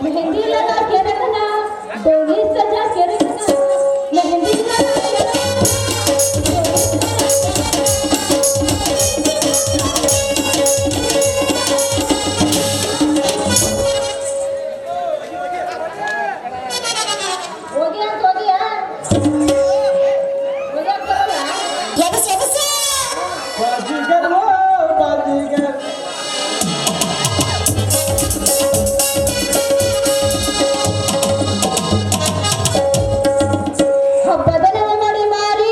मेहंदी लगा के रखना डोली सजा के रखना मेहंदी लगा के हो गया बाजीगर हो बाजीगर ಹಬ್ಬದ ಮಾಡಿ ಮಾರಿ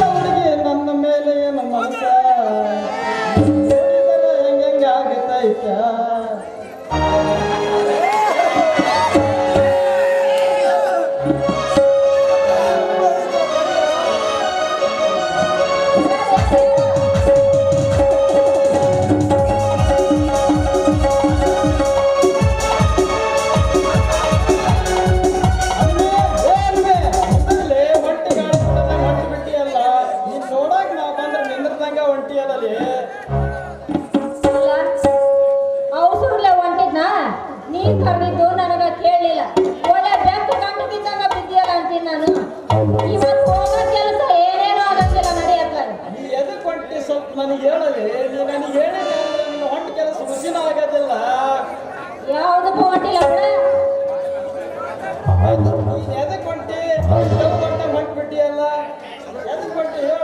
ಹುಡುಗಿ ನನ್ನ ಮೇಲೆ ಏನು ಮನಸ ನೋಡಿದರೆ ಹೆಂಗೆ ಆಗತೈತ ಅವಸರ್ಲೆ ಹೊಂಟಿದ್ನಾ ನೀನ್ ಕರೆದಿದ್ದು ನನಗ ಕೇಳಲಿಲ್ಲ ಒಳ್ಳೆ ಬೆಕ್ಕು ಕಂಡು ಬಿದ್ದಂಗ ಬಿದ್ದಿಯಲ್ಲ ಅಂತೀನಿ ನಾನು ಇವತ್ತು ಹೋಗೋ ಕೆಲಸ ಏನೇನೋ ಆಗಂಗಿಲ್ಲ ನಡೆಯಕ್ಕ ಎದಕ್ಕೆ ಹೊಂಟಿ ಸ್ವಲ್ಪ ನನಗೆ ಹೇಳಲಿ ನನಗೆ ಹೇಳಿದೆ ನಿನ್ನ ಹೊಂಟ ಕೆಲಸ ಖುಷಿನ ಆಗೋದಿಲ್ಲ ಯಾವ್ದಕ್ಕೂ ಹೊಂಟಿಲ್ಲ ಎದಕ್ಕೆ ಹೊಂಟಿ ಹೊಂಟ್ಬಿಟ್ಟಿಯಲ್ಲ ಎದಕ್ಕೆ ಹೊಂಟಿ ಹೇಳ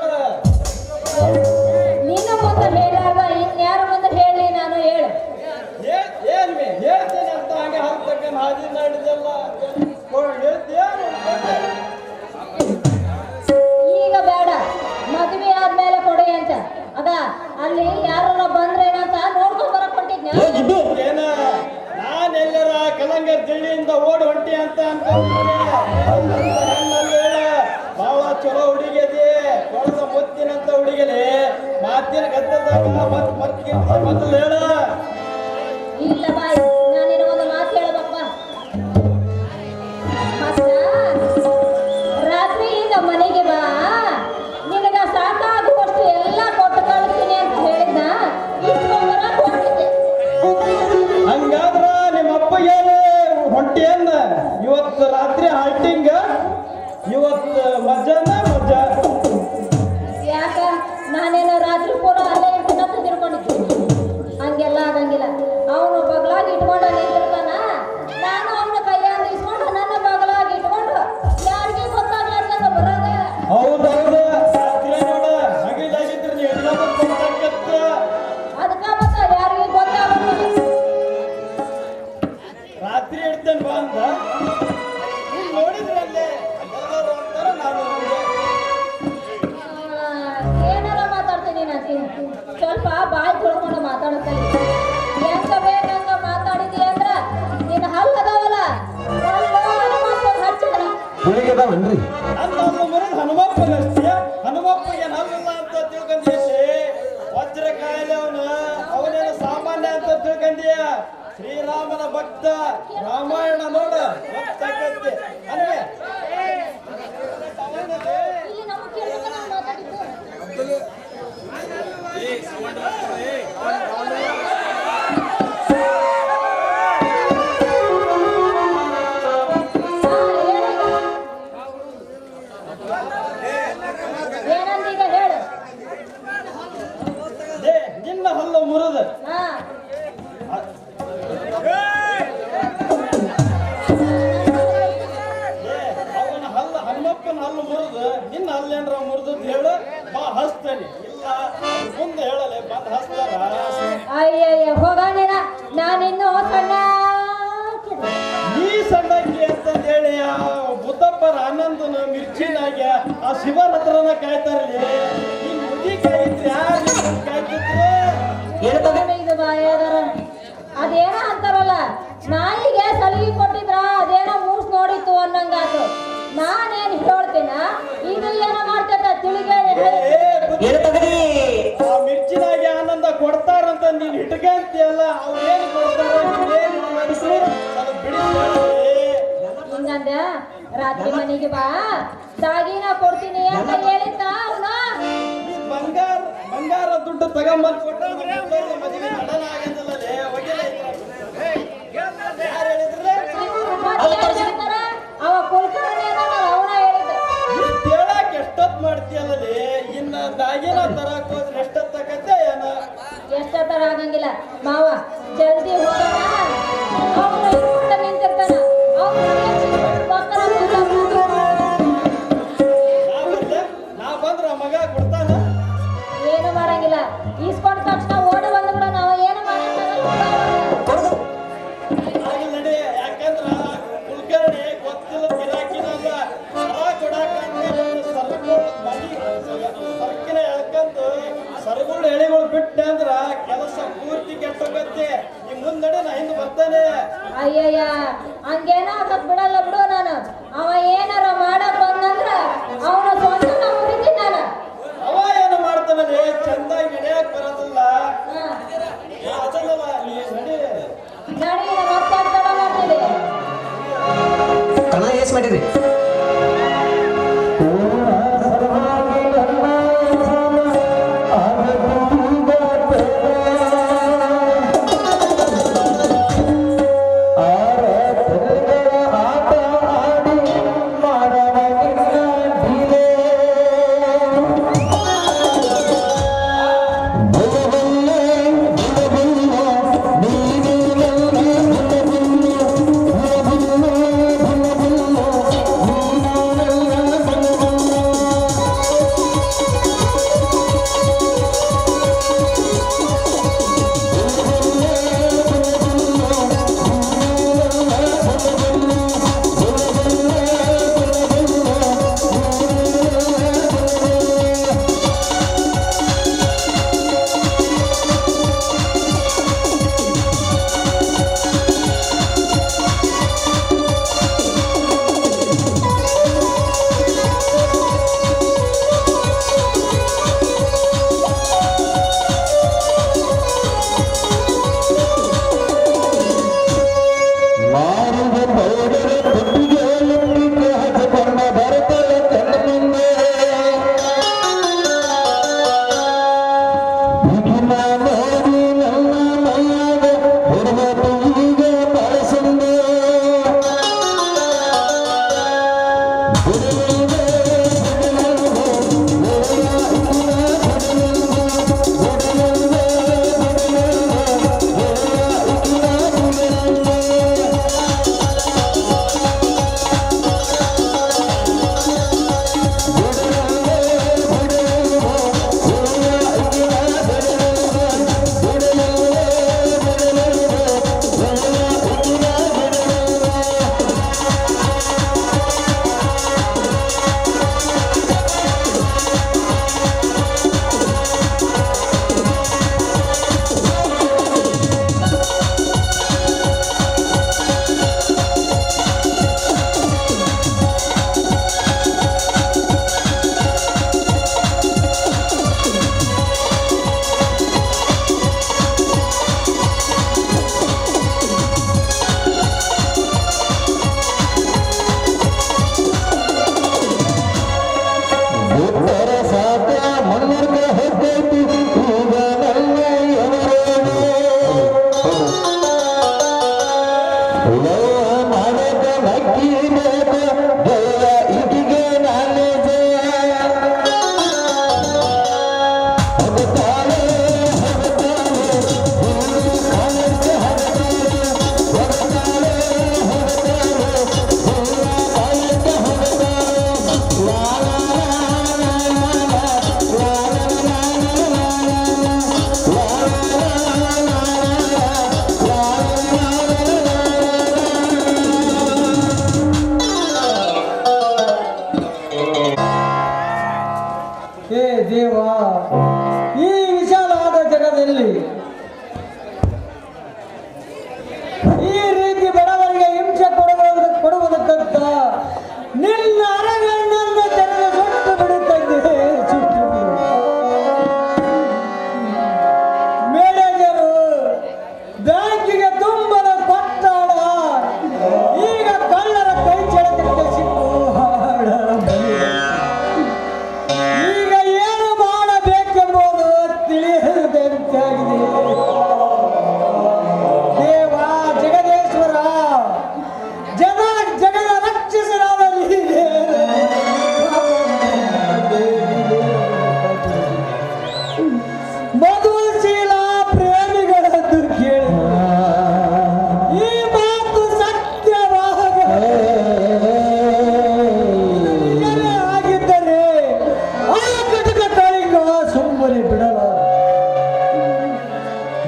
ನಿನ್ನ ಮುಂದೆ ಹೇಳಾಗ ಇನ್ಯಾರ ಮುಂದೆ ಹೇಳಿ ನಾನು ಹೇಳು ಹೇಳ್ತೇನೆ ಅಂತ ಹಂಗೆ ಹತ್ತಕ್ಕ ಹಾದಿ ನಾಡಿದೆಲ್ಲ ಈಗ ಬೇಡ ಮದುವೆ ಆದ್ಮೇಲೆ ಕೊಡಿ ಅಂತ ಅದ ಅಲ್ಲಿ ಯಾರ ಬಂದ್ರೇನಂತ ನೋಡ್ಕೊಂಡ್ ಬರಕ್ ಹೊಂಟಿದ್ನ ಏನ ನಾನೆಲ್ಲರ ಕಲಂಗರ್ ದಿಳ್ಳಿಯಿಂದ ಓಡಿ ಹೊಂಟಿ ಅಂತ ಬಹಳ ಚಲೋ ಹುಡುಗಿದಿ ಕೊಳದ ಮುತ್ತಿನಂತ ಹುಡುಗಿಲಿ ಮಾತಿನ ಗದ್ದದಾಗ ಮೊದಲು ಹೇಳ ಇಲ್ಲ ಬಾಯ್ ನಾನಿನ ಒಂದು ಮಾತು ಹೇಳ್ಬೇಕಪ್ಪ ರಾತ್ರಿ ನಮ್ಮ ಮನೆಗೆ ಬಾ ನಿನಗ ಸಾಕಾಗುವಷ್ಟು ಎಲ್ಲ ಕೊಟ್ಟು ಕಳಿಸ್ತೀನಿ ಅಂತ ಹೇಳಿದ್ನ ಇಸ್ಕೊಂಬರಕ್ ಹೊರಟಿದ್ದೆ ಹಂಗಾದ್ರ ನಿಮ್ಮ ಅಪ್ಪಗೇನು ಹೊಂಟಿಯನ್ನ ಇವತ್ತು ರಾತ್ರಿ ಹಾಲ್ಟಿಂಗ್ ಇವತ್ತು ಮಜಾನ ಮಜಾ ಯಾಕ ನಾನೇನೋ ರಾತ್ರಿ ಪೂರ ಅಲ್ಲೇ ಇರ್ತೀನಿ ಅಂತ ತಿಳ್ಕೊಂಡಿದ್ದೀನಿ ಹಂಗೆಲ್ಲ ಆಗಂಗಿಲ್ಲ ಅವನು ಬಗಲಾಗಿ ಇಟ್ಕೊಂಡ ನಿಂತಿರ್ತಾನ ನಾನು ಅವನ ಕೈಯಾಗ ಇಸ್ಕೊಂಡು ನನ್ನ ಬಗಲಾಗಿ ಇಟ್ಕೊಂಡು ಯಾರಿಗೆ ಗೊತ್ತಾಗ್ಲಾರ್ದಂಗ ಬರೋದ ಹೌದೌದು ರಾತ್ರಿ ನೋಡ ಹಗಿಲಾಗಿದ್ರೆ ನೀವು ಗೊತ್ತಾಗತ್ತ ಅದಕ್ಕ ಮತ್ತ ಯಾರಿಗೆ ಗೊತ್ತಾಗಲ್ಲ ರಾತ್ರಿ ಇಡ್ತೇನೆ ಬಾ ಅಂತ ನೀನ್ ನೋಡಿದ್ರಲ್ಲೇ ಎಲ್ಲರೂ ಅಂತಾರ ನಾನು ಏನಾರ ಮಾತಾಡ್ತೀನಿ ನಾನು ಸ್ವಲ್ಪ ಬಾಯಿ ತೊಳ್ಕೊಂಡು ಮಾತಾಡ್ತೀನಿ ಹೆಂಗ ಬೇಕಂಗ ಮಾತಾಡಿದಿ ಅಂದ್ರ ನಿನ್ನ ಹಲ್ಲದವಲ್ಲ ಹಚ್ಚಿದ್ರ ಹುಡುಗಿದಾವನ್ರಿ ನನ್ನ ಮರದ ಹನುಮಪ್ಪನಷ್ಟೇ ಹನುಮಪ್ಪಗೆ ನಲ್ಲ ಅಂತ ತಿಳ್ಕೊಂಡಿದ್ದೆ ವಜ್ರ ಕಾಯಿಲೆ ಅವನೇನು ಸಾಮಾನ್ಯ ಅಂತ ತಿಳ್ಕೊಂಡಿಯ ಶ್ರೀರಾಮನ ಭಕ್ತ ರಾಮಾಯಣ ನೋಡ ಗೊತ್ತಾಗತ್ತೆ ಅಲ್ವೇ ಇಲ್ಲಿ ನಮ್ಮ ಕೇಳ್ಬೇಕ ನಾವು ಮಾತಾಡಿದ್ದು ಏನಂದೀಗ ಹೇಳು ನಿನ್ನ ಹಲ್ಲು ಮುರಿದ ಹಾ ಅವನ ಹಲ್ಲ ಹನುಮಪ್ಪನ ಹಲ್ಲು ಮುರಿದು ನಿನ್ನ ಹಲ್ಲೇನ್ರ ಮುರಿದು ಹೇಳು ಬಾ ಹಸ್ತೇನೆ ಇಲ್ಲ ಮುಂದೆ ಹೇಳಲೆ ಬಂದು ಹಸ್ತಾರ ಅಯ್ಯಯ್ಯ ಹೋಗಾನೇನ ನಾನಿನ್ನು ಸಣ್ಣ ನೀ ಸಣ್ಣಕ್ಕೆ ಅಂತಂದೇಳಿ ಆ ಬುದ್ಧಪ್ಪರ ಆನಂದನ ಮಿರ್ಚಿನಾಗ ಆ ಶಿವನ ಹತ್ರನ ಕಾಯ್ತಾರಲಿ ಈ ಮುದಿ ಕಾಯಿತ್ರಿ ಯಾರು ಕಾಯ್ತಿದ್ರು ಇದು ನಾನೇನ್ ಹೇಳ್ತೀನ ಇದು ಏನೋ ಮಾಡ್ತೈತ ತಿಳಿಗೆ ಏನು ತಗದಿ ಆ ಮಿರ್ಚಿನಾಗೆ ಆನಂದ ಕೊಡ್ತಾರಂತ ನೀನ್ ಇಟ್ಕಂತಿಯಲ್ಲ ಅವ್ರು ಏನು ಕೊಡ್ತಾರ ನೀನೇನು ಅದು ಬಿಡಿ ಹಿಂಗಂದ ರಾತ್ರಿ ಮನೆಗೆ ಬಾ ಸಾಗಿನ ಕೊಡ್ತೀನಿ ಅಂತ ಹೇಳಿದ್ದ ಅವನು ಬಂಗಾರ ಬಂಗಾರ ದುಡ್ಡು ತಗೊಂಬಂದ್ ಕೊಟ್ಟ ಮದುವೆ ನಡನ ಆಗಂತಲ್ಲೇ ಒಗೆಲ ಯಾರು ಹೇಳಿದ್ರಲ್ಲ ಅವ ಕುಲಕರ್ಣಿ ಅವನ ಹೇಳಿದ್ದ ಹೇಳಕ್ ಎಷ್ಟೊತ್ ಮಾಡ್ತೀಯಲ್ಲೇ ಇನ್ನ ದಾಗಿನ ತರಕ್ ಹೋದ್ರೆ ಎಷ್ಟೊತ್ ತಕತ್ತೆ ಏನ ಎಷ್ಟೊತ್ತರ ಆಗಂಗಿಲ್ಲ ಮಾವ ಜಲ್ದಿ ಹೋಗೋಣ ಅವನು ಇಟ್ಕೊಂಡ ನಿಂತಿರ್ತಾನ ನಾ ಬಂದ್ರ ಮಗ ಕೊಡ್ತಾನ ಏನು ಮಾಡಂಗಿಲ್ಲ ಈಸ್ಕೊಂಡ ತಕ್ಷಣ ಓಡಿ ಬಂದ್ಬಿಡ ನಾವು ಏನು ಮಾಡಂಗಿಲ್ಲ ಆಗಿಲ್ಲ ನಡಿ ಯಾಕಂದ್ರ ಕುಲಕರ್ಣಿ ಗೊತ್ತಿಲ್ಲ ಗಿರಾಕಿನಲ್ಲ ಸರ ಕೊಡಾಕ ಸರ್ಕಿನ ಎಳ್ಕಂತ ಸರಗುಳು ಎಳಿಗಳು ಬಿಟ್ಟೆ ಅಂದ್ರ ಕೆಲಸ ಪೂರ್ತಿ ಕೆಟ್ಟೋಗತ್ತೆ ಈ ಮುಂದಡೆ ನಾ ಹಿಂದೆ ಬರ್ತಾನೆ ಅಯ್ಯಯ್ಯ ಹಂಗೇನ ಆಗಕ್ ಬಿಡಲ್ಲ ಬಿಡು ನಾನು ಅವ ಏನಾರ ಮಾಡಕ್ ಬಂದಂದ್ರ ಅವನ ಸ್ವಂತ ನಾ ಮುರಿತೀನಿ ನಾನು ಅವ ಏನು ಮಾಡ್ತಾನಲ್ಲಿ ಚಂದಾಗಿ ನಡೆಯಕ್ ಬರೋದಿಲ್ಲ ಅದಲ್ಲವ ನೀ ನಡಿ ನಡಿ ಮತ್ತೆ ತಡ ಮಾಡ್ತೀವಿ ಕಣ ಏಸ್ ಮಾಡಿರಿ ಆಟ ಆಡಿ ಮಾಡವ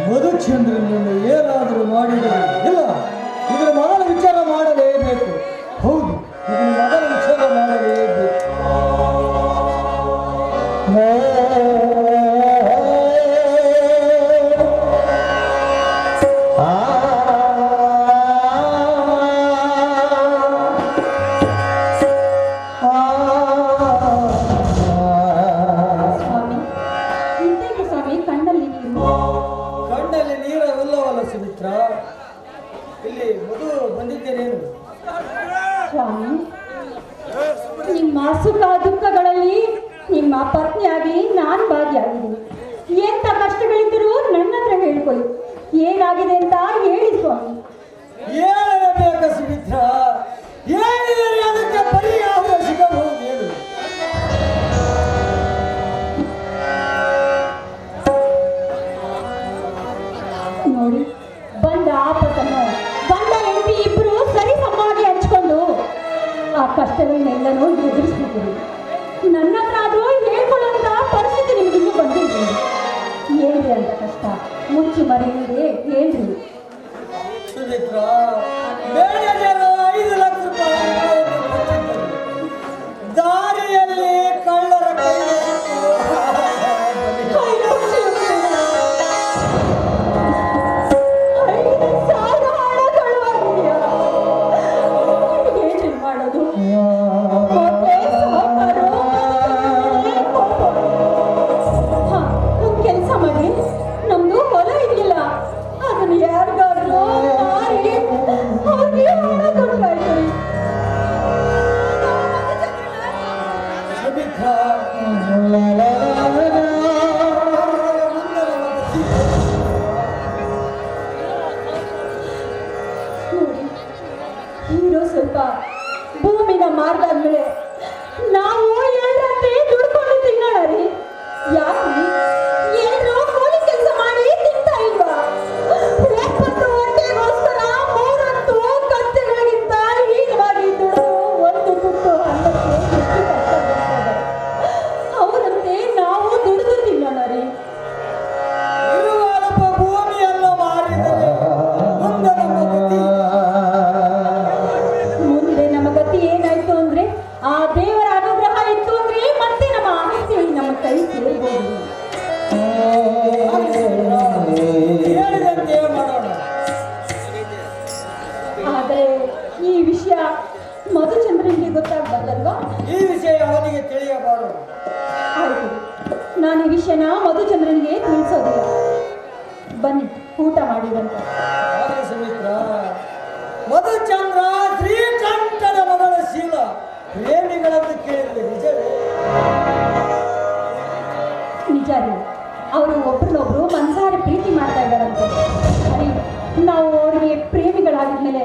ಮಧುಚಂದ್ರನನ್ನು ಏನಾದರೂ ಮಾಡಿದರೆ ಇಲ್ಲ, ಇದರ ಮೊದಲ ವಿಚಾರ ಮಾಡಲೇಬೇಕು. ಹೌದು, ಇದನ್ನು ಮೊದಲ ವಿಚಾರ ಮಾಡಲೇಬೇಕು. ಸ್ವಾಮಿ ಇಂತೇಕೆ ಸ್ವಾಮಿ ಕಣ್ಣಲ್ಲಿ ನೀರು? ಕಣ್ಣಲ್ಲಿ ನೀರವಿಲ್ಲವಲ್ಲ ಸುಮಿತ್ರ. ಇಲ್ಲಿ ಮಧು ಬಂದಿದ್ದೇನೇನು? ಸ್ವಾಮಿ ನಿಮ್ಮ ಸುಖ ದುಃಖಗಳಲ್ಲಿ ನಿಮ್ಮ ಪತ್ನಿಯಾಗಿ ನಾನು ಭಾಗಿಯಾಗಿದ್ದೀನಿ. ಎಂತ ಕಷ್ಟಗಳಿದ್ದರೂ ನನ್ನ ಹತ್ರ ಹೇಳ್ಕೊಳ್ಳಿ. ಏನಾಗಿದೆ ಅಂತ ಹೇಳಿ ಸ್ವಾಮಿ. ಹೇಳಲೇಬೇಕ ಸುಮಿತ್ರ, ಹೇಳಿದರೆ ಅದಕ್ಕೆ ಪರಿಹಾರ ಸಿಗಬಹುದು. ಹೇಳು. ನೋಡಿ, ಬಂದ ಆಪತ್ತನ್ನು ಗಂಡ ಹೆಂಡತಿ ಇಬ್ರು ಸರಿ ಸಮಾಗಿ ಹಂಚ್ಕೊಂಡು ಆ ಕಷ್ಟಗಳನ್ನೆಲ್ಲನೂ ಎದುರಿಸ್ತಿದ್ದೀರಿ. ನನ್ನ ಹತ್ರ ಆದ್ರೂ ಹೇಳ್ಕೊಳ್ಳುವಂತ ಪರಿಸ್ಥಿತಿ ನಿಮ್ಗೆ ಇನ್ನೂ ಬಂದಿದ್ದೀರಿ. ಹೇಳ್ರಿ ಅಂತ ಕಷ್ಟ ಮುಚ್ಚಿ ಮರೆಯದೆ ಹೇಳ್ರಿ. ಸುಮಿತ್ರ, ಬೇಡದೇನೋ 5 ಲಕ್ಷ ರೂಪಾಯಿ ಕೊಟ್ಟಿದ್ದರು. ದಾರಿಯಲ್ಲಿ ಕಳ್ಳರ ಕೈಗೆ ಸಿಕ್ಕು. ಅಯ್ಯೋ ಶಿವನೇ. 5,000 ಹಣ ಕಳುವಾಗಿದೆಯಾ? ಏನ್ರಿ ಮಾಡೋದು? ಮತ್ತೆ ಸಾವುಕಾರು ಒಂದು ಕೆಲಸ ಮಾಡಿ, ನಮ್ದು ಹೊಲ ಇದೆಯಲ್ಲ ಅದನ್ನು ಯಾರಿಗಾದ್ರೂ ಮಾರಿ ಅವ್ರಿಗೆ ಹಣ ಕೊಟ್ಟಾಯ್ತು. ಸುಮಿತ್ರ, ನೋಡಿ, ಹೀರೋ ಸ್ವಲ್ಪ ಭೂಮಿನ ಮಾರ್ದಾದ್ಮೇಲೆ ನಾವು ಎಲ್ಲರಂತೆ ದುಡ್ಕೊಂಡು ತಿನ್ನೋಣ ರೀ. ಯಾಕೆ ಎಲ್ಲರೂ ಕೂಲಿ ಕೆಲಸ ಮಾಡಿ ತಿಂತಾ ಇಲ್ವಾ? ಒಪ್ಪತ್ತು ಹೊಟ್ಟೆಗೋಸ್ಕರ 3 ಹೊತ್ತು ಕತ್ತೆಗಳಿಗಿಂತ ಹೀನವಾಗಿ ದುಡಿದು ಒಂದು ತುತ್ತು ಅನ್ನಕ್ಕೆ ಎಷ್ಟು ಕಷ್ಟ ಬರ್ತದೆ. ಅವರಂತೆ ನಾವು ದುಡಿದು ತಿನ್ನೋಣ ರೀ. ಇರುವ ಅಲ್ಪ ಭೂಮಿಯನ್ನು ಮಾರಿದರೆ ಮುಂದೆ ನಮ್ಮ ಗತಿ. ಮುಂದೆ ನಮ್ಮ ಗತಿ ಏನಾಯ್ತು ಅಂದ್ರೆ, ಆ ದೇವರ ಅನುಗ್ರಹ ಇತ್ತು ಅಂದ್ರೆ ಮತ್ತೆ ನಮ್ಮ ಆಸ್ತಿ ನಮ್ಮ ಕೈ ಸೇರ್ಬೋದು. ಹೇಳಿದಂತೆ ಮಾಡೋಣ. ಆದರೆ ಈ ವಿಷಯ ಮಧುಚಂದ್ರನಿಗೆ ಗೊತ್ತಾಗ್ಬಾರ್ದಲ್ವಾ? ಈ ವಿಷಯ ಅವನಿಗೆ ತಿಳಿಯಬಾರದು. ಆಯ್ತು, ನಾನು ಈ ವಿಷಯನ ಮಧುಚಂದ್ರನಿಗೆ ತಿಳಿಸೋದಿಲ್ಲ. ಬನ್ನಿ ಊಟ ಮಾಡಿದಂತ. ಆಗಲಿ ಸುಮಿತ್ರ. ಮಧುಚಂದ್ರ ಶ್ರೀಕಂಠನ ಮಗಳ ಶೀಲ ಪ್ರೇಮಿಗಳನ್ನು ಕೇಳಿದ್ರೆ ನಿಜವೇ? ನಿಜ ರೀ, ಅವರು ಒಬ್ರನ್ನೊಬ್ರು ಮನಸಾರೆ ಪ್ರೀತಿ ಮಾಡ್ತಾ ಇದ್ದಾರಂತೆ. ಸರಿ, ನಾವು ಅವ್ರಿಗೆ ಪ್ರೇಮಿಗಳಾಗಿದ್ಮೇಲೆ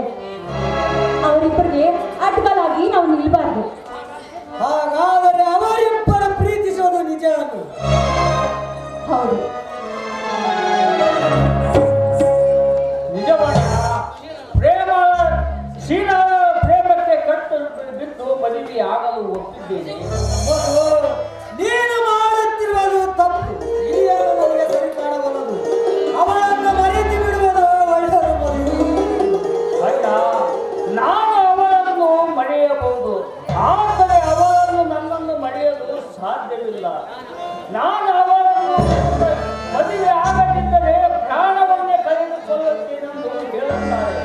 ಅವರಿಬ್ಬರಿಗೆ ಅಡ್ಡಲಾಗಿ ನಾವು ನಿಲ್ಬಾರ್ದು. ಹಾಗಾದರೆ ಅವರಿಬ್ಬರು ಪ್ರೀತಿಸೋದು ನಿಜ ಅನ್ನು. ಹೌದು, ನಿಜವಾದ ಪ್ರೇಮ ಶೀಲ ಪ್ರೇಮಕ್ಕೆ ಕಟ್ಟು ಬಿಟ್ಟು ಬದುಕಿ ಆಗಲು ಒಪ್ಪಿದ್ದೇನೆ. ಮಧು, ನೀನು ಮಾಡುತ್ತಿರುವುದು ತಪ್ಪು. ಹಿರಿಯರು ನನಗೆ ಸರಿ ಕಾಣಬಲ್ಲದು. ಅವಳನ್ನು ಮರೆತು ಬಿಡುವುದು ಒಳ್ಳೆಯದು ಮಧು. ಅಣ್ಣ, ನಾನು ಅವಳನ್ನು ಮರೆಯಬಹುದು, ಆದರೆ ಅವಳನ್ನು ನನ್ನನ್ನು ಮರೆಯಲು ಸಾಧ್ಯವಿಲ್ಲ. ನಾನು ಅವಳನ್ನು ಮದುವೆ ಆಗದಿದ್ದರೆ ಪ್ರಾಣವನ್ನೇ ಕಳೆದುಕೊಳ್ಳುತ್ತೇನೆಂದು ಹೇಳುತ್ತಾರೆ.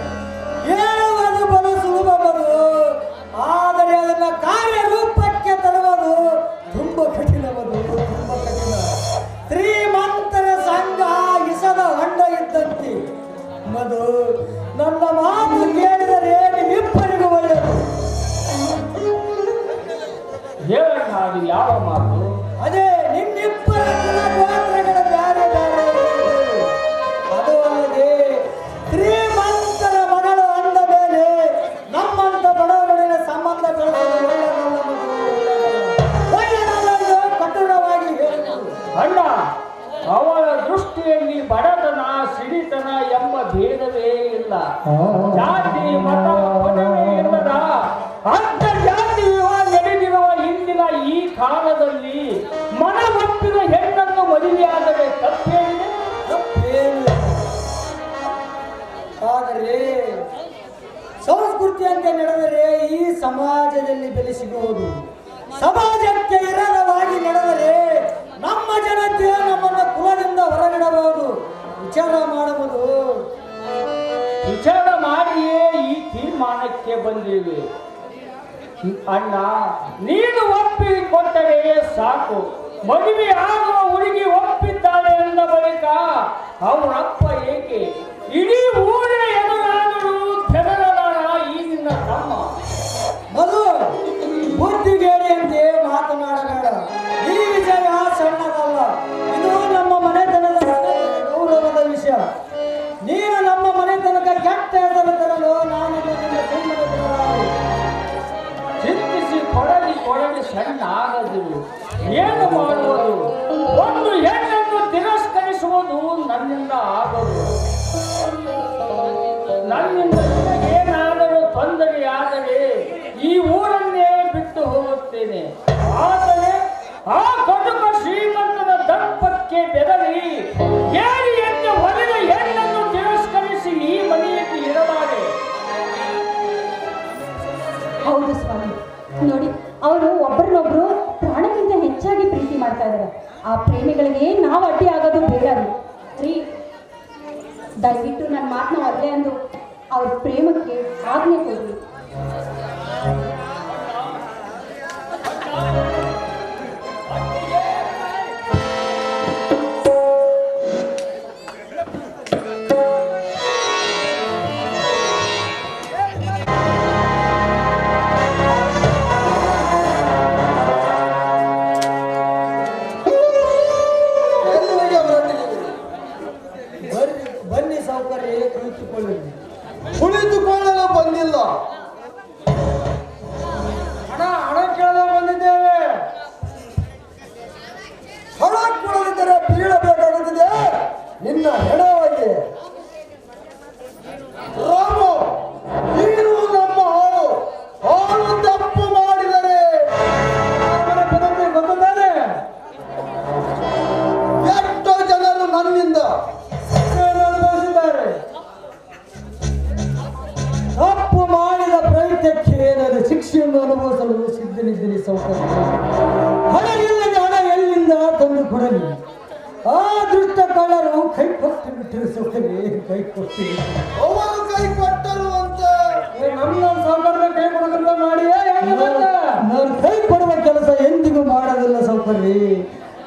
ಹೇಳುವುದು ಬಲು ಸುಲಭ ಮಧು, ಆದರೆ ಅದನ್ನ ಕಾರ್ಯರೂಪಕ್ಕೆ ತರುವುದು ತುಂಬಾ ಕಠಿಣ ಮಧು, ತುಂಬಾ ಕಠಿಣ. ಶ್ರೀಮಂತರ ಸಂಘ ಇಸದ ಹೊಂಡ ಇದ್ದಂತೆ ಮಧು. ನನ್ನ ಮಾತು ಕೇಳಿದರೆ ನಿಮ್ಮಿಬ್ಬರಿಗೂ ಒಳ್ಳೆಯದು. ಹೇಳಣ್ಣ, ಅದು ಯಾವ ಮಾತು? ಅದೇ ನಿಮ್ಮಿಬ್ಬರ ಕುಲಗೋತ್ರಗಳ ಬೇರೆ ಬೇರೆ ಇರುವುದು. ಅದು ಅಲ್ಲದೆ ಶ್ರೀಮಂತರ ಮಗಳು ಅಂದ ಮೇಲೆ ನಮ್ಮಂತ ಬಡವರ ಸಂಬಂಧ ಬೆಳೆಸಲು ಒಳ್ಳೆಯದಲ್ಲ, ಕಠೋರವಾಗಿ ಹೇಳುವುದು. ಅಣ್ಣ, ಅವಳ ದೃಷ್ಟಿಯಲ್ಲಿ ಬಡತನ ಸಿರಿತನ ಎಂಬ ಭೇದವೇ ಇಲ್ಲ. ಜಾತಿ ಮತ ಪದವೇ ಇಲ್ಲದ ಅಂತರ್ಜಾತಿ ವಿವಾಹ ನಡೆದಿರುವ ಇಂದಿನ ಈ ಕಾಲದಲ್ಲಿ ಮನವೊಪ್ಪಿದ ಹೆಣ್ಣನ್ನು ಮದುವೆಯಾದರೆ ತಪ್ಪೇನಿದೆ? ತಪ್ಪೇನಿಲ್ಲ. ಸೌಕರ್ಯ ಸಂಸ್ಕೃತಿಯಂತೆ ನಡೆದರೆ ಈ ಸಮಾಜದಲ್ಲಿ ಬೆಲೆ ಸಿಗುವುದು. ಸಮಾಜಕ್ಕೆ ವಿರೋಧವಾಗಿ ನಡೆದರೆ ನಮ್ಮ ಜನತೆ ನಮ್ಮನ್ನು ಕುಲದಿಂದ ಹೊರಗಿಡಬಹುದು. ವಿಚಾರ ಮಾಡುವುದು. ವಿಚಾರ ಮಾಡಿಯೇ ಈ ತೀರ್ಮಾನಕ್ಕೆ ಬಂದಿವೆ. ಅಣ್ಣ, ನೀನು ಒಪ್ಪಿಕೊಟ್ಟರೆ ಸಾಕು. ಮದುವೆ ಆಗುವ ಹುಡುಗಿ ಒಪ್ಪಿದ್ದಾಳೆ ಎಂದ ಬಳಿಕ ಅವರಪ್ಪ ಏಕೆ ಇಡೀ ಊರಿನ ಎದುರಾದರೂ ತೆರಳಲಾರ ಈ ನಿನ್ನ ತಮ್ಮ. ಮಧು, ಬುದ್ಧಿಗೇಡಿಯಂತೆ ಮಾತನಾಡಬೇಡ. ಈ ವಿಷಯ ಸಣ್ಣದಲ್ಲ. ಇದು ನಮ್ಮ ಮನೆತನದ ಗೌರವದ ವಿಷಯ. ನೀನು ನಮ್ಮ ಮನೆತನಕ್ಕೆ ಕೆಟ್ಟ ಹೆಸರು ತರಲು ನಾನು ನಿನ್ನ ಸುಮ್ಮನೆ ಬಿಡಲಾರೆ. ಚಿಂತಿಸಿ ಕೊಡಲಿ ಸಣ್ಣ ಆಗದಿರು. ಏನು ಮಾಡುವುದು? ಒಂದು ಹೆಣ್ಣನ್ನು ತಿರಸ್ಕರಿಸುವುದು ನನ್ನಿಂದ ಆಗದು. ನನ್ನಿಂದ ಏನಾದರೂ ತೊಂದರೆಯಾದರೆ ಈ ಊರನ್ನೇ ಬಿಟ್ಟು ಹೋಗುತ್ತೇನೆ. ಆದರೆ ಆ ಕಟುಕ ಶ್ರೀಮಂತನ ದರ್ಪಕ್ಕೆ ಬೆದರಿ ಏರಿ ಎದ್ದ ಹೊರಗ ಹೆಣ್ಣನ್ನು ತಿರಸ್ಕರಿಸಿ ಈ ಮನೆಯಲ್ಲಿ ಇರಲಾರೆ. ಹೌದು ಸ್ವಾಮಿ, ನೋಡಿ, ಅವರು ಒಬ್ಬರನ್ನೊಬ್ರು ಪ್ರಾಣಕ್ಕಿಂತ ಹೆಚ್ಚಾಗಿ ಪ್ರೀತಿ ಮಾಡ್ತಾ ಇದ್ದಾರೆ. ಆ ಪ್ರೇಮಿಗಳಿಗೆ ನಾವು ಅಡ್ಡಿ ಆಗೋದು ಬೇಡ ರೀ. ದಯವಿಟ್ಟು ನನ್ನ ಮಾತನ್ನ ಒಳ್ಳೆ ಅಂದು ಅವ್ರ ಪ್ರೇಮಕ್ಕೆ ಆಜ್ಞೆ ಕೊಡ್ರಿ. ಬನ್ನಿ ಸೌಕರ್ಯ, ಕುಳಿತುಕೊಳ್ಳಿ. ಕುಳಿತುಕೊಳ್ಳಲು ಬಂದಿಲ್ಲ. ಹಣ ಕೇಳಲು ಬಂದಿದ್ದೇವೆ. ಹಣ ಕೊಡದಿದ್ದರೆ ಬೀಳಬೇಕಾಗುತ್ತದೆ. ನಿನ್ನ ಹೆಣವಾಗಿ ರಾಮು, ನೀನು ನಮ್ಮ ಹಾಳು ತಪ್ಪು ಮಾಡಿದರೆ ಗೊತ್ತಾನೆ. ಎಷ್ಟೋ ಜನರು ನನ್ನಿಂದ ಅನುಭವಿಸಿದ್ದಾರೆ. ತಪ್ಪು ಮಾಡಿದ ಪ್ರಯತ್ನಕ್ಕೆ ಏನಾದ ಶಿಕ್ಷೆಯನ್ನು ಅನುಭವಿಸಲು ಸಿದ್ಧನಿದ್ದೀನಿ ಸೌಕರ್ಯ. ಹಣ ಇಲ್ಲದೆ ಹಣ ಎಲ್ಲಿಂದ ತಂದು ಕೊಡಲಿ. ಆ ದುಷ್ಟ ಕಳ್ಳರು ಕೈ ಕೊಟ್ಟು ಬಿಟ್ಟಿರು ಸೌಕರ್ಯ, ಕೈ ಕೊಟ್ಟು. ಅವರು ಕೈ ಕೊಟ್ಟರು ಅಂತ ನಮ್ಮ ಸೌಕರ್ಯ ಕೈ ಕೊಡೋದಿಲ್ಲ ಮಾಡಿ. ನಾನು ಕೈ ಕೊಡುವ ಕೆಲಸ ಎಂದಿಗೂ ಮಾಡೋದಿಲ್ಲ ಸೌಕರ್ಯ.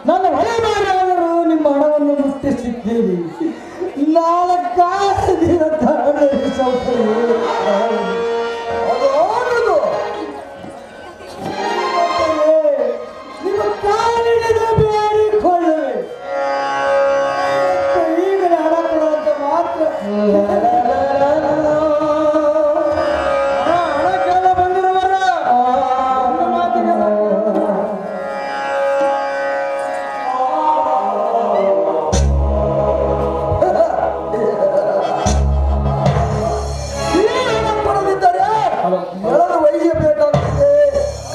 ನನ್ನ ಹೊಳೆ ಮಾಡಿಯಾದರೂ ನಿಮ್ಮ ಹಣವನ್ನು ಮುಟ್ಟಿಸಿದ್ದೀರಿ. ನಾಲ್ಕಾರು ದಿನ ತಾಳೆ ಸೌಕರ್ಯ. ಅದು ಆಗುದು. ನಿಮ್ಮ ಕಾಲಿಡಿದ ಬೇಡಿಕೊಳ್ಳುವೆ. ಈಗಲೇ ಹಣ ಕೊಡುವಂತ ಮಾತ್ರ. ಹಣ ಕೇಳ ಬಂದಿರುವರ ಮಾತಿಗೆ ಪಡೆದಿದ್ದರೆ ಎಳೆದು ಒಯ್ಯಬೇಕಾಗುತ್ತದೆ.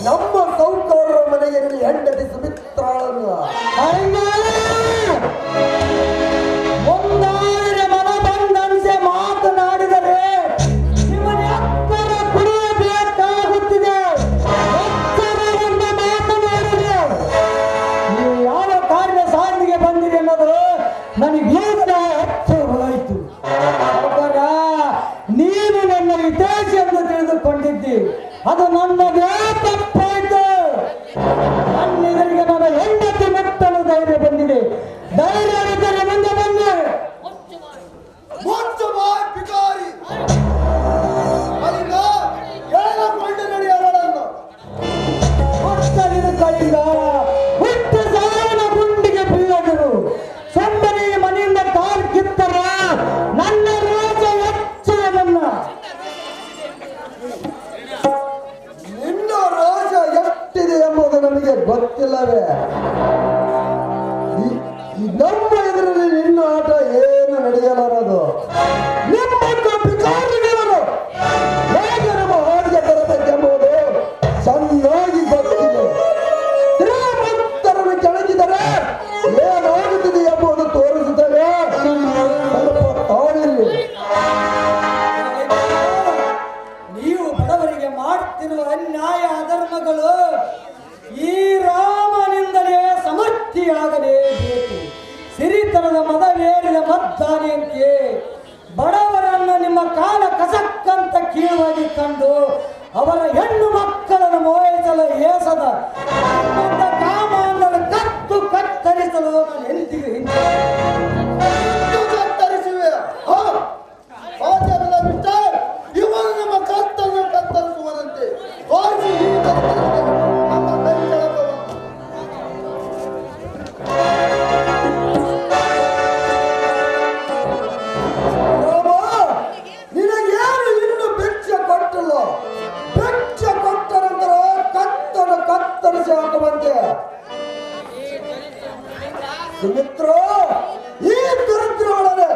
ನಮ್ಮ ಸೌಕರ್ಯರ ಮನೆಗೆ ನಿನ್ನ ಹೆಂಡತಿ ಸುಮಿತ್ರಾಳನ್ನು ಮುಂದಾದರೆ ಮನ ಬಂದಂತೆ ಮಾತನಾಡಿದರೆ ನಿಮ್ಮನೆ ಅಕ್ಕರ ಕುಡಿಯಬೇಕಾಗುತ್ತಿದೆ. ಎಚ್ಚರದಿಂದ ಮಾತನಾಡಿದೆ. ನೀವು ಯಾವ ಕಾರ್ಯ ಸಾಧನೆಗೆ ಬಂದಿರಿ ಅನ್ನೋದು ನನಗೀಗ ಅರ್ಥವಾಯಿತು. ಸೌಕರ್ಯ, ನೀನು ನನ್ನ ಹಿತೈಷಿ ಎಂದು ತಿಳಿದುಕೊಂಡಿದ್ದಿ. ಅದು ನನ್ನದೇ ತಪ್ಪಾಯ್ತು. ನನ್ನೆದುರಿಗೆ ನನ್ನ ಹೆಂಡತಿ ಮುಟ್ಟಲು ಧೈರ್ಯ ಬಂದಿದೆ. ಧೈರ್ಯ ಇದ್ದರೆ ಮುಂದೆ ಬನ್ನಿ. ಮುಚ್ಚು ಬಾಯ್ ಪಿಕಾರಿ. ಅಲ್ಲಿಂದ ಎಳೆದುಕೊಂಡು ನಡೆಯಗಳನ್ನು ಹುಟ್ಟಲಿನ ಕೈಯಿಂದ ಹುಟ್ಟು ಸಾವಿನ ಗುಂಡಿಗೆ ಬೀಳದರು. ಸೊಂಬರಿ ಮನೆಯಿಂದ ಕಾಲು ಕಿತ್ತರ ನನ್ನ ರೋಜ ಹೆಚ್ಚು ನನ್ನ. ನಿನ್ನ ರೋಷ ಜವಾಬ್ದಾರಿಯಂತೆ ಬಡವರನ್ನು ನಿಮ್ಮ ಕಾಲ ಕಸಕ್ಕಂತ ಕೀಳಾಗಿ ಕಂಡು ಅವರ ಹೆಣ್ಣು ಮಕ್ಕಳನ್ನು ಮೋಹಿಸಲು ಏಸದ ನಿಮ್ಮಿಂದ ಕಾಮಾಂಧರ ಕತ್ತು ಕತ್ತರಿಸಲು ನಾನು ಎಂದಿಗೂ ಹಿಂದೆ ಕತ್ತರಿಸುವೆ. ಹಾ, ಸಾಧ್ಯವಿಲ್ಲ ಮಿಸ್ಟರ್. ಇವರು ನಮ್ಮ ಕತ್ತನ್ನು ಕತ್ತರಿಸುವರಂತೆ ತೋರಿಸಿ ಈ ಕತ್ತರಿಗೆ ನಮ್ಮ ಕೈ ಕೆಳಗವನ್ನು. ನಿನಗೇನು ಇನ್ನು ಭಿಕ್ಷೆ ಕೊಟ್ಟಿಲ್ಲ. ಭಿಕ್ಷೆ ಕೊಟ್ಟ ನಂತರ ಕತ್ತನ್ನು ಕತ್ತರಿಸಿ ಹಾಕುವಂತೆ. ಸುಮಿತ್ರ, ಈ ದರಿದ್ರೊಳಗೆ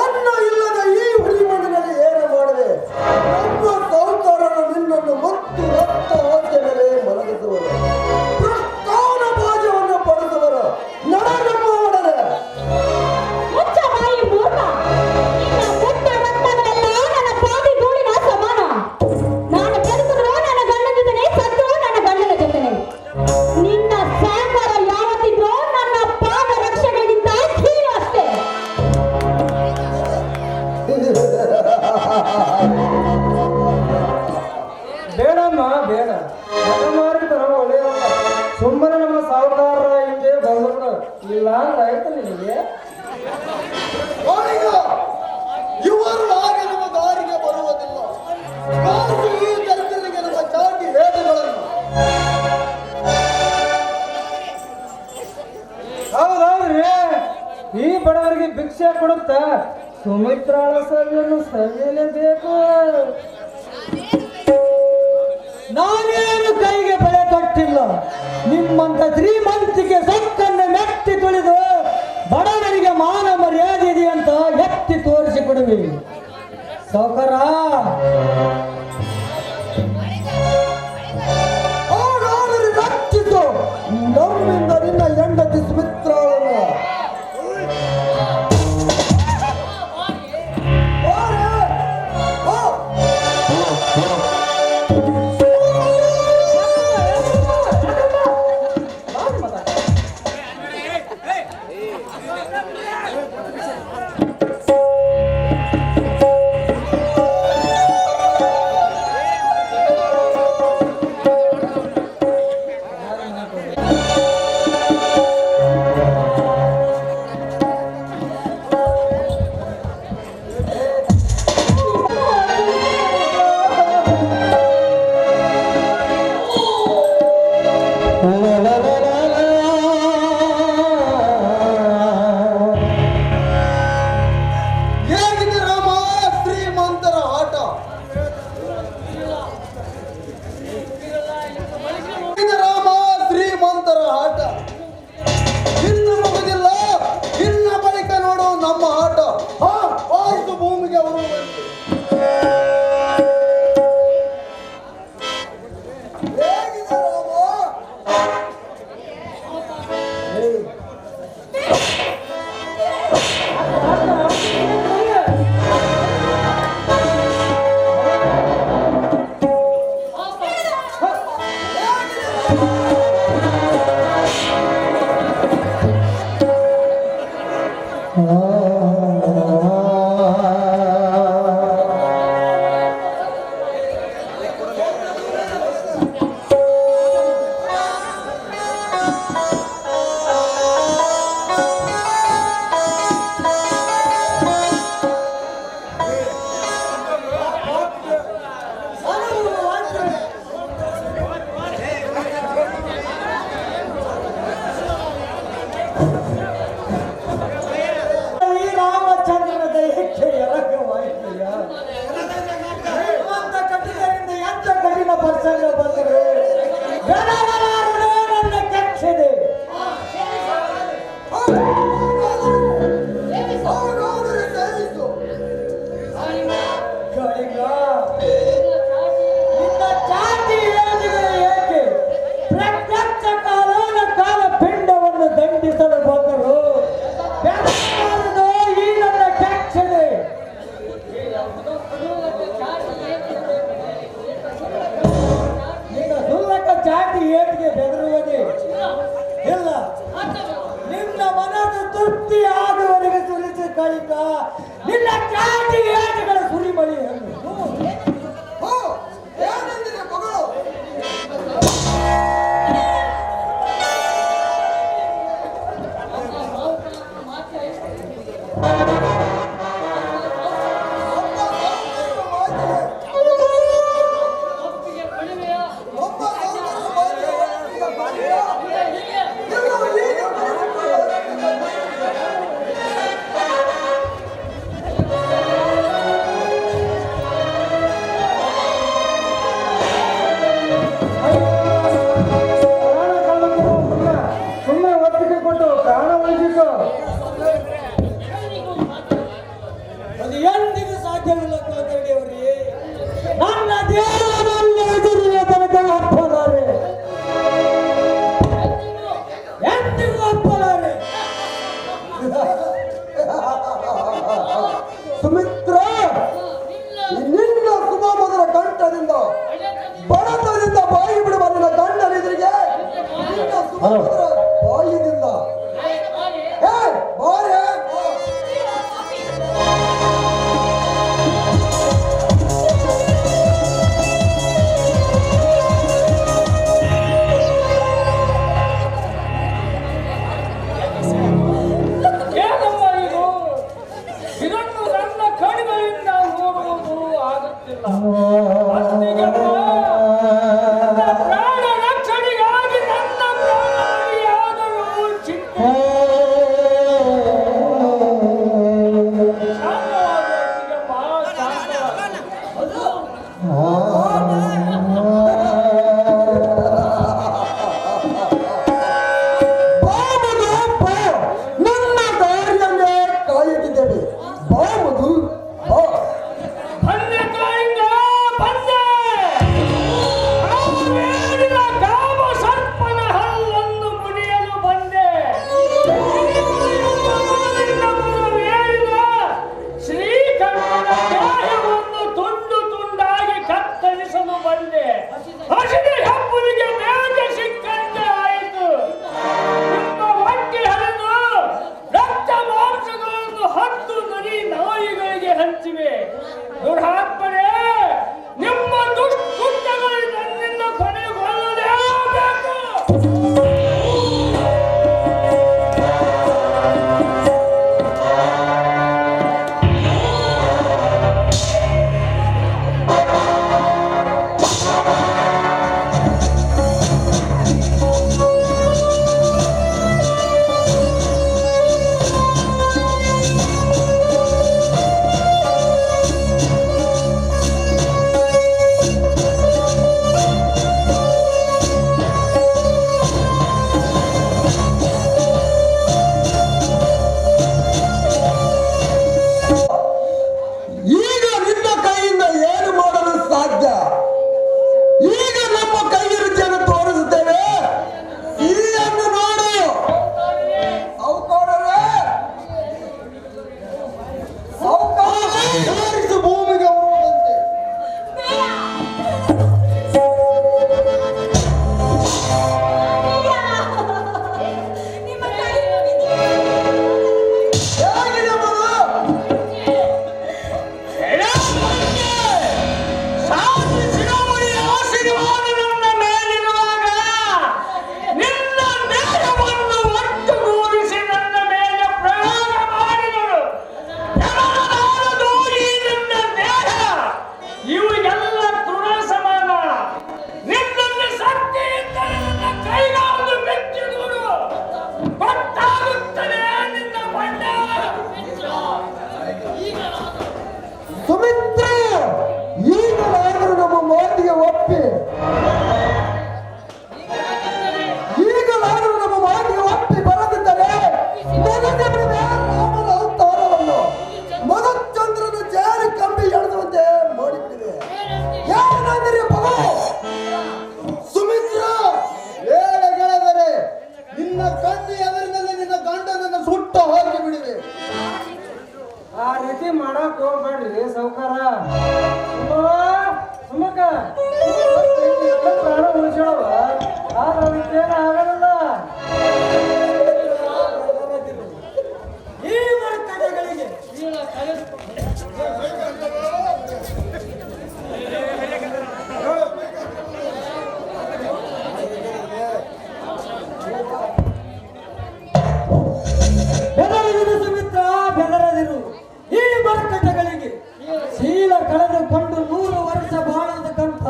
ಅನ್ನ ಇಲ್ಲದ ಈ ಹುಲಿಮಣ್ಣಿನಲ್ಲಿ ಏನು ಮಾಡಿದೆ? ನಮ್ಮ ಸೌಕರ್ಯರು ನಿನ್ನನ್ನು ಮತ್ತು ರಕ್ತ ಹೊತ್ತೆ ಮೇಲೆ ಮಲಗಿಸುವರು, ಪ್ರಸ್ಥಾನ ಭಾಜವನ್ನು ಪಡೆದವರು ನಡಗಮ್ಮ ಒಡನೆ. ಮುಚ್ಚ ಬಾಯಿ ಮೂರ್ಖ. ನಿನ್ನ ಮುಟ್ಟ ರಕ್ತಗಳೆಲ್ಲ ನನ್ನ ಪಾಪಿ ಧೂಳಿನ ಸಮಾನ. ನಾನು ಬದುಕಿದ್ರು ನನ್ನ ಗಂಡನ ಜೊತೆನೆ, ಸತ್ತು ನನ್ನ ಗಂಡನ ಜೊತೆನೆ. ನಿನ್ನ ಸಹಕಾರ ಯಾವತ್ತಿದ್ರೂ ನನ್ನ ಪಾದ ರಕ್ಷಣೆಗಿಂತ ಕೀಳು ಅಷ್ಟೇ. ಬೇಡಮ್ಮ ಬೇಡ, ಮತ ಮಾರಿತರ ಒಳ್ಳೆಯಲ್ಲ. ಸುಮ್ಮನೆ ನಮ್ಮ ಸಾಹುಕಾರ ಹಿಂದೆ ಬಂದ್ರು ಇಲ್ಲ ಅಂದ್ರೆ ಆಯ್ತು ನಿನಗೆ. ಅವನಿಗ ಇವರು ಹಾಗೆ ನಮ್ಮ ದಾರಿಗೆ ಬರುವುದಿಲ್ಲ. ಕಾಸು ಈ ದರಿದ್ರರಿಗೆ ನಮ್ಮ ಚಾಟಿ ವೇದಗಳನ್ನು. ಹೌದೌದ್ರಿ, ಈ ಬಡವರಿಗೆ ಭಿಕ್ಷೆ ಕೊಡುತ್ತ ಸುಮಿತ್ರಾಳ ಸಭೆಯನ್ನು ಸವಿಯಲೇಬೇಕು. ನಾನೇನು ಕೈಗೆ ಬೆಳೆ ಕಟ್ಟಿಲ್ಲ. ನಿಮ್ಮಂತ ಶ್ರೀಮಂತಿಕೆ ಸೊಕ್ಕನ್ನು ಮೆಟ್ಟಿ ತುಳಿದು ಬಡವರಿಗೆ ಮಾನ ಮರ್ಯಾದೆ ಇದೆ ಅಂತ ಎತ್ತಿ ತೋರಿಸಿಕೊಡುವೆ. ಸೌಕರ ಹಾಗಾದರೆ ರಕ್ಷಿಸು ನಮ್ಮಿಂದ ನಿನ್ನ ಹೆಂಡತಿ ಸುಮಿತ್ರಾಳನ್ನು. ಹೇಗಿದೆ ರಾಮ ಶ್ರೀಮಂತರ ಆಟ? ಹೇಗಿದೆ ರಾಮ ಶ್ರೀಮಂತರ ಆಟ? ಇನ್ನು ಮುಗುದಿಲ್ಲ, ಇನ್ನ ಬಳಿಕ ನೋಡು ನಮ್ಮ ಆಟ. ಹಾ, ಆಯ್ತು ಭೂಮಿಗೆ ಅವರು ಹೇಗಿದೆ ರಾಮ? ಆ ನಿನ್ನ ಚಾಟಿಗೆ ಆಟಗಳ ಸುರಿಮಳಿ ಹೋ, ಏನೆಂದಿದೆ ಮಗಳು? ಸುಮ್ಮನೆ ಒಪ್ಪಿಗೆ ಕೊಟ್ಟು ಪ್ರಾಣ ಉಳಿಸಿತು. ಅದು ಎಂದಿಗೂ ಸಾಧ್ಯವಿಲ್ಲ ಕುಲಕರ್ಣಿಯವರೇ. ನನ್ನ ದೇವರನ್ನು ಎದುರಿನ ತನಕ ಒಪ್ಪಲಾರೆ, ಎಂದಿಗೂ ಒಪ್ಪಲಾರೆ. ಸುಮಿತ್ರ, ನಿನ್ನ ಕುಮಾಮದರ ಕಂಠದಿಂದ ಬಡತದಿಂದ ಬಾಯಿ ಬಿಡುವ ನಿನ್ನ ಗಂಡನೆದುರಿಗೆ ನಿನ್ನ ಸುಮಧುರ ಬಾಯಿದಿಂದ ಬಾರೆ ಏನಮ್ಮ ಇದು? ಇದನ್ನು ನನ್ನ ಕಣ್ಗಳಿಂದ ನೋಡುವುದು ಆಗುತ್ತಿಲ್ಲ. ಅತ್ತಿಗೆಮ್ಮ, ನನ್ನ ಪ್ರಾಣ ರಕ್ಷಣೆಗಾಗಿ ನನ್ನ ಪ್ರಾಣಬಲಿಯಾದರೂ ಚಿಂತೆ. ಶಾಂತವಾಗಿ ಅತ್ತಿಗೆಮ್ಮ, ಶಾಂತವಾಗಿ. ನನ್ನ ದಾರಿಯನ್ನೇ ಕಾಯುತ್ತಿದ್ದೇವೆ. ಬಾ ಮಧು, ಬಾ. ಬಂದೆ ತಾಯಿಂದ ಬಂದೆ. ಆವೇಡಿನ ಕಾಮ ಸರ್ಪನ ಹಲ್ಲನ್ನು ಮುಡಿಯಲು ಬಂದೆ. ವೇಡಿನ ಶ್ರೀಕಂಠನ ದೇಹವನ್ನು ತುಂಡು ತುಂಡಾಗಿ ಕತ್ತರಿಸಲು ಬಂದೆ. ಹಸಿದ ಹೆಬ್ಬುಲಿಗೆ ಬೇಗ ಸಿಕ್ಕಂತೆ ಆಯಿತು. ನಿಮ್ಮ ಹೊಟ್ಟೆ ಹರಿದು ರಕ್ತ ಮಾಂಸಗಳನ್ನು 10 ನರಿ ನಾಯಿಗಳಿಗೆ ಹಂಚಿವೆ. ದುರಾತ್ಮರೇ, ನಿಮ್ಮ ದುಷ್ಕೃತ್ಯಗಳು ನನ್ನಿಂದ ಕೊನೆಗೊಳ್ಳಲೇಬೇಕು. ಈಗ ನಿನ್ನ ಕೈಯಿಂದ ಏನು ಮಾಡಲು ಸಾಧ್ಯ? ಈಗ ನಮ್ಮ ಕೈ ರುಚಿಯನ್ನು ತೋರಿಸುತ್ತೇವೆ. ಇಲ್ಲಿಯನ್ನು ನೋಡು. ಸಾವುಕಾರರೇ, ಸಾವುಕಾರರು ಭೂಮಿಗೆ ಹೋಗುವಂತೆ. ಹೇಗಿದೆ ಮಗ? ಶಾಂತಿ ಶಿರೋಮಣಿ ಆಶೀರ್ವಾದ ನನ್ನ ಮೇಲಿರುವಾಗ ನಿನ್ನ ದೇಹವನ್ನು ಒಟ್ಟುಗೂಡಿಸಿ ನನ್ನ ಮೇಲೆ ಪ್ರಯೋಗ ಮಾಡಿದರು. ಯಮನಾರದು ಈ ನಿನ್ನ ದೇಹ, ಇವು ಎಲ್ಲ ತೃಣ ಸಮಾನ. ನಿನ್ನಲ್ಲಿ ಶಕ್ತಿಯಿಂದ ನನ್ನ ಕೈಗಾಲು ಬೆಚ್ಚಿದುದು ಗೊತ್ತಾಗುತ್ತದೆ ನಿನ್ನ ಬಣ್ಣ. ಸುಮಿತ್ರ, ಈಗಲಾದರೂ ನಮ್ಮ ಮಾತಿಗೆ ಒಪ್ಪಿ, ಈಗಲಾದರೂ ನಮ್ಮ ಮಾತಿಗೆ ಒಪ್ಪಿ ಬರದಿದ್ದರೆ ನನಗೆ ಬಿಡುವೆ ರಾಮನ ಅವತಾರವನ್ನು ಮಧುಚಂದ್ರನ ಜಾರಿ ಕಂಬಿ ಎಳೆದುವಂತೆ ಮಾಡಿಬಿಟ್ಟಿದೆ. ಯಾರಾದರೆ ಮಗು ಸುಮಿತ್ರ, ವೇಳೆಗೆಳೆದರೆ ನಿನ್ನ ಕಣ್ಣು ಎದುರಿನಲ್ಲಿ ನಿನ್ನ ಗಂಡನನ್ನು ಸುಟ್ಟು ಹಾಕಿ ಬಿಡಿವೆ. ಆ ರೀತಿ ಮಾಡಕ್ ಹೋಗ್ಬೇಡ್ರಿ ಸೌಕಾರ. ಸುಮಕ ಪ್ರಾಣ ಉಳಿಸೋವ, ಆದ್ರೆ ಅದಕ್ಕೇನು ಆಗಲ್ಲ. ಈ ಮರ್ತಗಳಿಗೆ ಬೆದರದಿರು ಸುಮಿತ್ರ, ಬೆದರದಿರು. ಈ ಮರ್ಕಟಗಳಿಗೆ ಶೀಲ ಕಳೆದುಕೊಂಡು 100 ವರ್ಷ ಬಾಳೋದಕ್ಕಂತ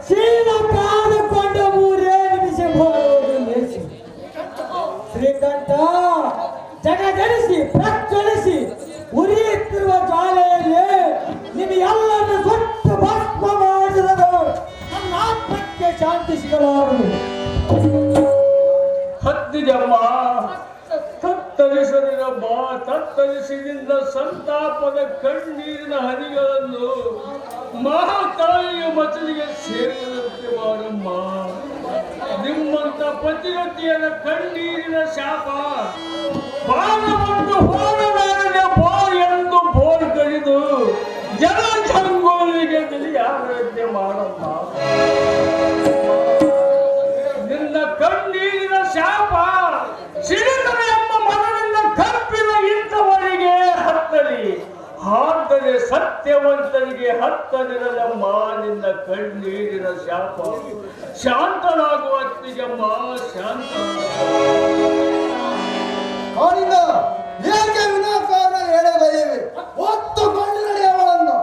ಶೀಲ ಕಾದುಕೊಂಡು 3 ನಿಮಿಷ ಬಾಳುವುದು ಲೇಸು. ಶ್ರೀಕಂಠ ಜಗದಳಿಸಿ ಪ್ರಜ್ವಲಿಸಿ ಉರಿಯುತ್ತಿರುವ ಜ್ವಾಲೆಯಲ್ಲಿ ನಿಮಗೆಲ್ಲರನ್ನು ಸುಟ್ಟು ಭಸ್ಮ ಮಾಡಿದರು ನನ್ನ ಆತ್ಮಕ್ಕೆ ಶಾಂತಿ ಸಿಗಲಾರದು. ಹತ್ತಿದಮ್ಮ ತತ್ತರಿಸದಿರಮ್ಮ, ತತ್ತರಿಸಿದಿಂದ ಸಂತಾಪದ ಕಣ್ಣೀರಿನ ಹನಿಗಳನ್ನು ಮಹಾತಾಯಿಯ ಮಚಲಿಗೆ ಸೇರಿದಂತೆ ಮಾಡಮ್ಮ. ನಿಮ್ಮಂತ ಪತಿರತಿಯರ ಕಣ್ಣೀರಿನ ಶಾಪ ಬಾಣವನ್ನು ಹೋರಾಡದೆ ಬೋ ಎಂದು ಬೋರ್ ಕಡಿದು ಜನ ಜಂಗೋಲಿಗೆ ತಿಳಿಯಾಗದಂತೆ ಮಾಡಮ್ಮ. ನಿನ್ನ ಕಣ್ಣೀರಿನ ಶಾಪ ಸಿಡಿತನ ಎಂಬ ಮನದಿಂದ ಕಪ್ಪಿನ ಇಂಥವರಿಗೆ ಹತ್ತಲಿ, ಆದರೆ ಸತ್ಯವಂತರಿಗೆ ಹತ್ತದಿರಲಮ್ಮ ನಿನ್ನ ಕಣ್ಣೀರಿನ ಶಾಪ. ಶಾಂತನಾಗುವ ಅತ್ತಿಗೆಮ್ಮ, ಶಾಂತ. ಕಾಳಿಂಗ, ಏಕೆ ವಿನಾಕಾರಣ ಎಳೆಗೈವೆ? ಒತ್ತುಕೊಂಡು ನಡೆಯವಳನ್ನು.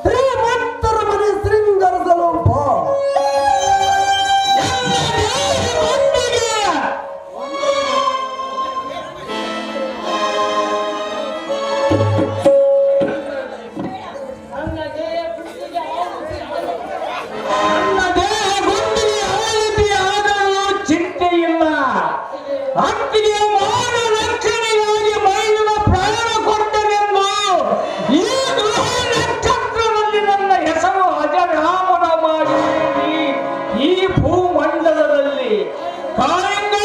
ಶ್ರೀಮಂತರ ಮನೆ ಶೃಂಗರಿಸಲು ಬಾ. ಅತ್ತಿಗೆ ಮಾನ ರಕ್ಷಣೆಗಾಗಿ ಮೈಲಿನ ಪ್ರಾಣ ಕೊಟ್ಟನೆಂದು ಈ ಗೃಹ ನಕ್ಷತ್ರದಲ್ಲಿ ನನ್ನ ಹೆಸರು ಅಜರಾಮನ ಮಾಡಿ ಈ ಭೂಮಂಡಲದಲ್ಲಿ ಕಾಳಿಂಗೇ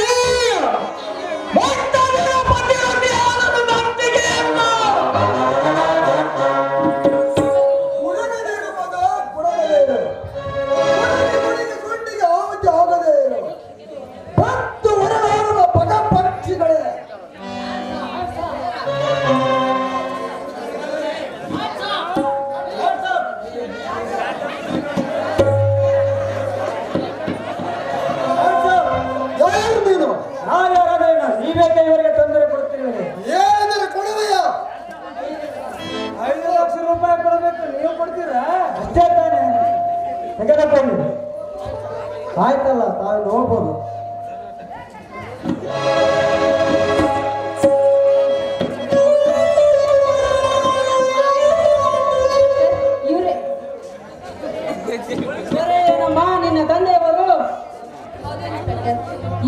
ಮೊಟ್ಟಮೊದಲ ಪತಿರತಿಯಾದ ಅತ್ತಿಗೆಯನ್ನು ಉಡನದೇನು ಮಗ, ಕೊಡಗಲೇನು. ಗುಂಡಿಗೆ ಆಹುತಿ ಆಗದೇ ಇರು. 10 ಹೊರನಾಡುವ ಪದ ಪಕ್ಷಿಗಳೇ. ಯಾರು ನೀನು? ನಾವ್ಯಾರದೇನ ನೀವೇಕೆ ಇವರಿಗೆ ತೊಂದರೆ ಕೊಡ್ತೀವಿ? ಏನಾದರೂ ಕೊಡುವೆಯ? 5 ಲಕ್ಷ ರೂಪಾಯಿ ಕೊಡಬೇಕು, ನೀವು ಕೊಡ್ತೀರಾ? ಅಷ್ಟೇ ತಾನೇ, ತೆಗೆದುಕೊಂಡು ಆಯ್ತಲ್ಲ, ತಾವು ನೋಡ್ಬೋದು. ಇವ್ರೆ ಏನಮ್ಮ ನಿನ್ನ ತಂದೆಯವರು?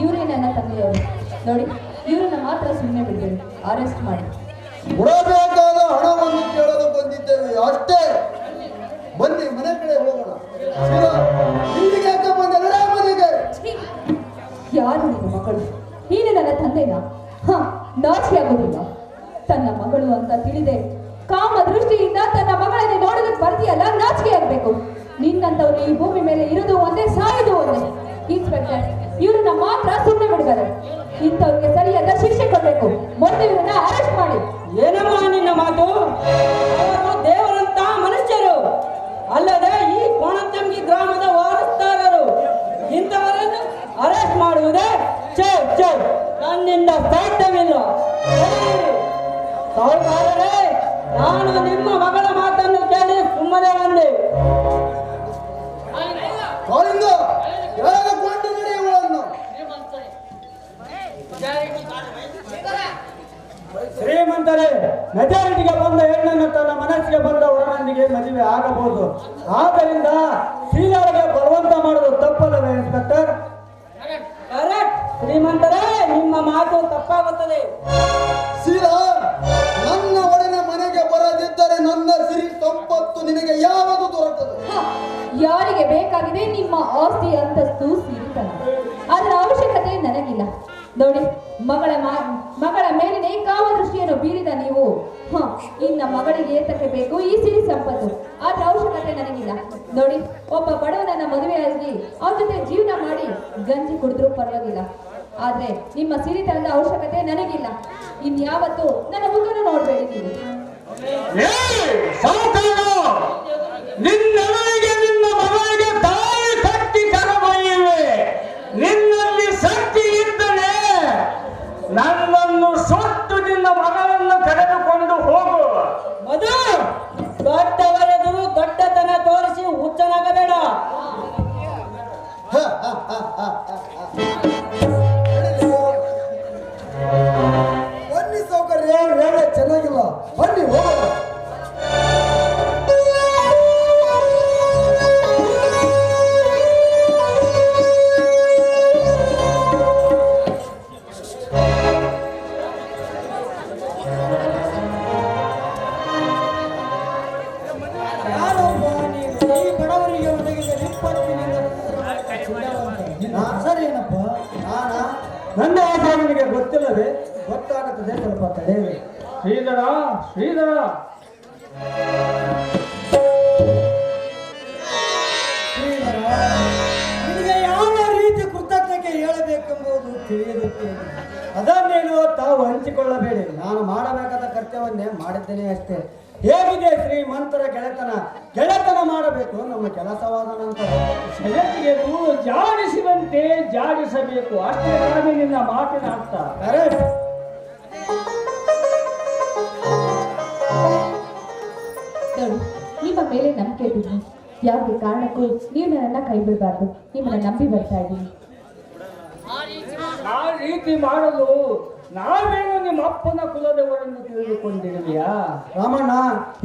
ಇವರೇ ನನ್ನ ತಂದೆಯವರು. ನೋಡಿ, ಇವ್ರನ್ನ ಮಾತ್ರ ಸುಮ್ಮನೆ ಬಿಡ್ಬೇಡಿ, ಅರೆಸ್ಟ್ ಮಾಡಿ. ಕೊಡಬೇಕಾದ ಹಣವನ್ನು ಕೇಳಲು ಬಂದಿದ್ದೇವೆ ಅಷ್ಟೇ. ಬನ್ನಿ ಮನೆ ಕಡೆ ಹೋಗೋಣ. ಶಿವ, ಇಲ್ಲಿಗೆ ಯಾಕೆ ಬಂದೆಲ್ಲ ಮನೆಗೆ? ಯಾರು ನಿನ್ನ ಮಗಳು? ನೀನು ನನ್ನ ತಂದೆನಾ? ಹ, ನಾಚಿಕೆ ಆಗೋದಿಲ್ಲ. ತನ್ನ ಮಗಳು ಅಂತ ತಿಳಿದೆ ಕಾಮ ದೃಷ್ಟಿಯಿಂದ ತನ್ನ ಮಗಳನ್ನೇ ನೋಡೋದಕ್ಕೆ ಬರ್ತೀಯಲ್ಲ, ನಾಚಿಕೆ ಆಗ್ಬೇಕು. ನಿನ್ನಂತವ್ರು ಈ ಭೂಮಿ ಮೇಲೆ ಇರೋದು ಒಂದೇ, ಸಾಯೋದು ಒಂದೇ. ಇನ್ಸ್ಪೆಕ್ಟರ್, ಇವ್ರನ್ನ ಮಾತ್ರ ಸುಮ್ಮನೆ ಬಿಡ್ತಾರೆ. ಇಂಥವ್ರಿಗೆ ಸರಿಯಾದ ಶಿಕ್ಷೆ ಕೊಡ್ಬೇಕು. ಮೊದಲು ಇವ್ರನ್ನ ಅರೆಸ್ಟ್ ಮಾಡಿ. ಏನಮ್ಮ ನಿನ್ನ ಮಾತು? ಅವರು ದೇವರಂತ ಮನುಷ್ಯರು, ಅಲ್ಲದೆ ಈ ಕೋಣತಂಗಿ ಗ್ರಾಮದ ವಾರಸ್ದಾರರು. ಇಂಥವರನ್ನು ಅರೆಸ್ಟ್ ಮಾಡುವುದೇ ಚೌ ಚೌ, ನನ್ನಿಂದ ಸಾಧ್ಯವಿಲ್ಲ. ಸಾಹುಕಾರರೇ, ನಾನು ನಿಮ್ಮ ಮಗಳ ಮಾತನ್ನು ಕೇಳಿ ಸುಮ್ಮನೆ ಬಂದೆ. ಕಾಳಿಂಗ, ಎಳೆದುಕೊಂಡು ನಡೆಯುವಳನ್ನು. ಶ್ರೀಮಂತರೇ, ಮೆಜಾರಿಟಿಗೆ ಬಂದ ಹೆಣ್ಣನ್ನು ತನ್ನ ಮನಸ್ಸಿಗೆ ಬಂದ ವರನೊಂದಿಗೆ ಮದುವೆ ಆಗಬಹುದು. ಆದ್ದರಿಂದ ಶೀಲಾಳಿಗೆ ಬಲವಂತ ಮಾಡುವುದು ತಪ್ಪಲ್ಲವೇ ಇನ್ಸ್ಪೆಕ್ಟರ್? ಕರೆಕ್ಟ್. ಶ್ರೀಮಂತರೇ, ನಿಮ್ಮ ಮಾತು ತಪ್ಪಾಗುತ್ತದೆ. ಶೀಲಾ, ನನ್ನ ಒಡನೆ ಮನೆಗೆ ಬರದಿದ್ದರೆ ನನ್ನ ಸಿರಿ ಸಂಪತ್ತು ನಿನಗೆ ಯಾವುದು ದೊರಕದು? ಹ, ಯಾರಿಗೆ ಬೇಕಾಗಿದೆ ನಿಮ್ಮ ಆಸ್ತಿ, ಅಂತಸ್ತು, ಸಿರಿತನ? ಅದರ ಅವಶ್ಯಕತೆ ನನಗಿಲ್ಲ. ನೋಡಿ, ಮಗಳ ಮೇಲಿನ ಕಾಮ ದೃಷ್ಟಿಯನ್ನು ಬೀರಿದ ನೀವು ಇನ್ನ ಮಗಳಿಗೆ ಏತಕ್ಕೆ ಬೇಕು ಈ ಸಿರಿ ಸಂಪತ್ತು? ಅದರ ಅವಶ್ಯಕತೆ ನನಗಿಲ್ಲ. ನೋಡಿ, ಒಬ್ಬ ಬಡವನನ್ನ ಮದುವೆಯಾಗಿ ಅವ್ರ ಜೊತೆ ಜೀವನ ಮಾಡಿ ಗಂಜಿ ಕುಡಿದ್ರೂ ಪರವಾಗಿಲ್ಲ. ಆದ್ರೆ ನಿಮ್ಮ ಸಿರಿತನದ ಅವಶ್ಯಕತೆ ನನಗಿಲ್ಲ. ಇನ್ಯಾವತ್ತು ನನ್ನ ಮುಖವನ್ನು ನೋಡ್ಬೇಡಿ ನೀವು. ನಿನ್ನವರಿಗೆ ನಿನ್ನ ಮಗಳಿಗೆ ತಾಯಿ ಕಟ್ಟಿ ಕರಬೊಯ್ಯುವೆ. ನಿನ್ನಲ್ಲಿ ಶಕ್ತಿ ಇದ್ದರೆ ನನ್ನನ್ನು ಸುಟ್ಟು ನಿನ್ನ ಮಗಳನ್ನು ಕರೆದುಕೊಂಡು ಹೋಗು. ಮಧು, ದೊಡ್ಡವರೆದುರು ದೊಡ್ಡತನ ತೋರಿಸಿ ಹುಚ್ಚನಾಗಬೇಡ. ಬನ್ನಿ ಸೌಕರ್ಯ ವೇಳೆ ಚೆನ್ನಾಗಿಲ್ಲ, ಬನ್ನಿ ಹೋಗೋಣ. ಯಾರೊಬ್ಬ ನೀನು ಈ ಬಡವರಿಗೆ ಒದಗಿದ ವಿಪತ್ತಿನಿಂದ ಸರಿ ಏನಪ್ಪ, ನನ್ನ ಆಸೆ ನಿನಗೆ ಗೊತ್ತಿಲ್ಲವೇ? ಗೊತ್ತಾಗುತ್ತದೆ, ಸ್ವಲ್ಪ ತಡೆಯಬೇಕು. ಶ್ರೀಧರ ಶ್ರೀಧರ ಶ್ರೀಧರ, ನಿನಗೆ ಯಾವ ರೀತಿ ಕೃತಜ್ಞತೆ ಹೇಳಬೇಕೆಂಬುದು ತಿಳಿಯುತ್ತದೆ. ಅದನ್ನೇನು ತಾವು ಹಂಚಿಕೊಳ್ಳಬೇಡಿ. ನಾನು ಮಾಡಬೇಕಾದ ಕರ್ತವ್ಯವನ್ನೇ ಮಾಡಿದ್ದೇನೆ ಅಷ್ಟೇ. ಹೇಗಿದೆ ಶ್ರೀಮಂತರ ಗೆಳೆತನ? ಗೆಳೆತನ ಮಾಡಬೇಕು ನಮ್ಮ ಕೆಲಸವಾದ ನಂತರ. ಜಗತ್ತಿಗೆದು ಜಾಡಿಸುವಂತೆ ಜಾಡಿಸಬೇಕು. ಅಷ್ಟೇ ಕಾದು ನಿನ್ನ ಮಾತಿನ ಅರ್ಥ. ಕರೆಕ್ಟ್. ನೋಡಿ, ನಿಮ್ಮ ಮೇಲೆ ನಂಬಿಕೆ ಇದ್ದೀನಿ. ಯಾವುದೇ ಕಾರಣಕ್ಕೂ ನೀವು ನನ್ನನ್ನ ಕೈ ಬಿಡಬಾರ್ದು. ನಿಮ್ಮನ್ನ ನಂಬಿ ಬರ್ತಾ ಇದ್ದೀನಿ. ಆ ರೀತಿ ಮಾಡಲು ನಾವೇನು ನಿಮ್ಮ ಅಪ್ಪನ ಕುಲದವರನ್ನು ತಿಳಿದುಕೊಂಡಿರುವೆಯಾ? ರಾಮಣ್ಣ,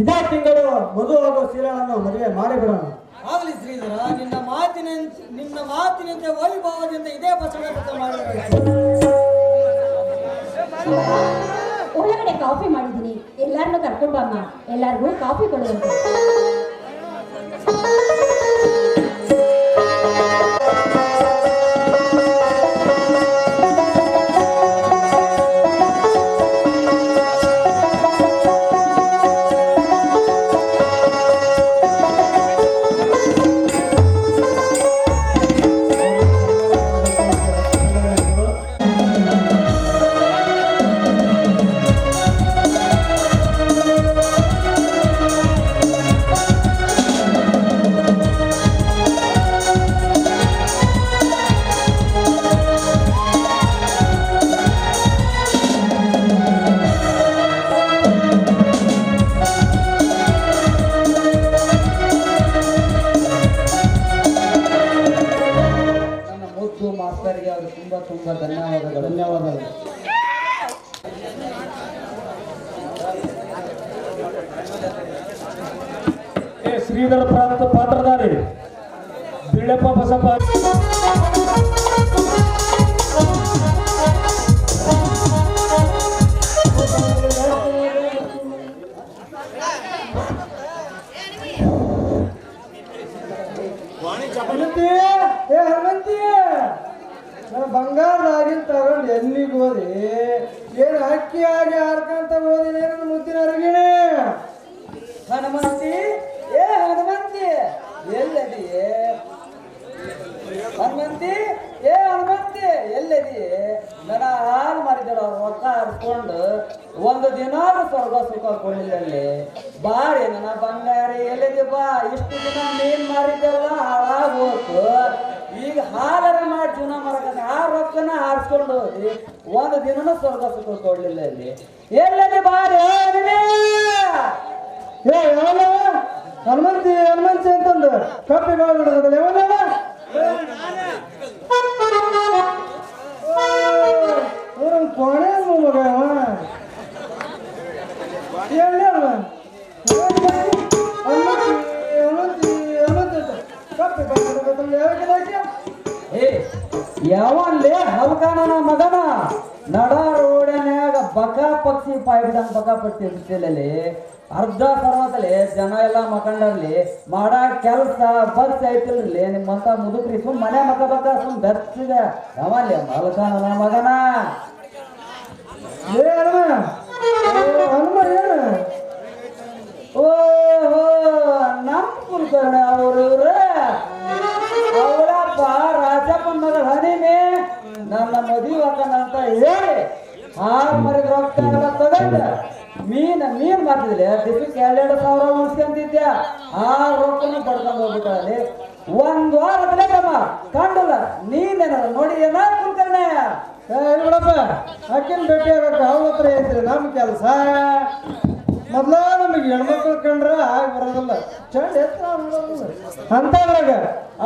ಇದೇ ತಿಂಗಳು ಮಧು ಹಾಗೂ ಸೀರೆಗಳನ್ನು ಮದುವೆ ಮಾಡಿಬಿಡೋಣ. ಆಗಲಿ ಶ್ರೀಧರ, ನಿನ್ನ ಮಾತಿನಂತೆ ವೈಭವದಿಂದ ಇದೇ ಬಸವನ ಮಾಡಬೇಕು. ಒಳಗಡೆ ಕಾಫಿ ಮಾಡಿದ್ದೀನಿ, ಎಲ್ಲಾರನ್ನೂ ಕರ್ಕೊಂಡು ಬಮ್ಮ. ಎಲ್ಲಾರ್ಗೂ ಕಾಫಿ ಕೊಡುವಂತೆ. ಮಾಸ್ತರ್ಗೆ ಅವರು ತುಂಬಾ ಧನ್ಯವಾದಗಳು. ಶ್ರೀಧರ ಪಾತ್ರಧಾರಿ ಬಿಳಪ್ಪ ಬಸಪ್ಪ. ಹನುಮಂತಿ, ನನ್ನ ಬಂಗಾರದಾಗಿನ ತಗೊಂಡು ಎಲ್ಲಿಗೆ ಹೋದಿ? ಏನು ಅಕ್ಕಿಯಾಗಿ ಹಾರ್ಕಂತ ಹೋದಿನ ನನ್ನ ಮುದ್ದಿನ ಅರಗಿಣಿ? ಹನುಮಂತಿ, ಹನುಮಂತಿ ಎಲ್ಲದಿಯೇ? ಹನುಮಂತಿ, ಹನುಮಂತಿ ಎಲ್ಲದಿಯೇ? ನನ್ನ ಹಾಲು ಮಾರಿದಳ ರೊಕ್ಕ ಹರ್ಕೊಂಡು ಒಂದು ದಿನ ಸ್ವರ್ಗ ಸುಖ ಕೊಡಲಿಲ್ಲಲ್ಲಿ. ಬಾರಿ ನನ್ನ ಬಂಗಾರ ಎಲ್ಲಿದೆ ಬಾ. ಇಷ್ಟು ದಿನ ಮೀನ್ ಮಾರಿದ್ದೆಲ್ಲ ಹಾಳಾಗೋತು. ಈಗ ಹಾಲರ ಮಾಡಿ ಜೀವನ ಮಾಡಕ ಆ ರೊಕ್ಕನ ಹಾರಿಸ್ಕೊಂಡು ಹೋಗಿ ಒಂದು ದಿನನೂ ಸ್ವರ್ಗ ಸುಖ ಕೊಡ್ಲಿಲ್ಲ ಇಲ್ಲಿ. ಎಲ್ಲದಿ ಬಾರಿ ಹನುಮಂತಿ ಅಂತಂದು ಕಪ್ಪಿ ಬಿಡೋದಲ್ಲ ಕೊನೆ ಮಗ ಯಾವನ್ಲೇ ಹಲ್ಕಾನ ಮಗನ ನಡ ರೋಡನ್ಯಾಗ ಬಕ ಪಕ್ಷಿ ಪಾಯ್ಬಿಡಂಗ್ ಬಕ ಪಕ್ಷಿ ಬಿಟ್ಟಿಲ್ಲಲ್ಲಿ ಅರ್ಧ ಸರ್ವದಲ್ಲಿ ಜನ ಎಲ್ಲ ಮಕ್ಕಂಡರ್ಲಿ ಮಾಡ ಕೆಲಸ ಬಸ್ ಐತಿಲ್ರಿ ನಿಮ್ಮಂತ ಮುದುಕ್ರಿ ಸುಮ್ ಮನೆ ಮಕ ಬಕ ಸುಮ್ ಬೆಚ್ಚಿದೆ ಯಾವಲ್ಲಿ ಹಲ್ಕಾನ ಮಗನ ಓಹೋ ನಮ್ಮ ಕುಲಕರ್ಣಿ ಅವರು ಅವರಪ್ಪ ರಾಜಪ್ಪನ ಮಗಳ ಹನಿಮೆ ನನ್ನ ಮದುವೆ ರೊಕ್ಕ ಎಲ್ಲ ತಗೊಂಡ ಮೀನ್ ಮಾಡ್ತಿದ್ಲೆ ದಿವಸಕ್ಕೆ 2,000 ಉಳಿಸ್ಕೊಂತಿದ್ದೆ ಆ ರೊಕ್ಕನ ಪಡ್ಕೊಂಡು ಹೋಗ್ಬಿಟ್ಟಲ್ಲಿ ಒಂದ್ ವಾರದಲ್ಲೇ ತಮ್ಮ ಕಂಡಲ್ಲ ನೀನೇನ ನೋಡಿ ಏನ ಕುಲ್ಕರ್ಣೆ ಬಿಡಪ್ಪ ಅಕ್ಕಿನ ಭೇಟಿ ಆಗಕ್ಕೆ ಅವ್ರ ಹತ್ರ ಐತ್ರಿ ನಮ್ಮ ಕೆಲಸ ಮೊದ್ಲ ನಮಗೆ ಹೆಣ್ಮಕ್ಳು ಕಂಡ್ರ ಆಗಿ ಬರೋದಿಲ್ಲ ಚಂಡ ಎತ್ತ ಅಂತದ್ರಾಗ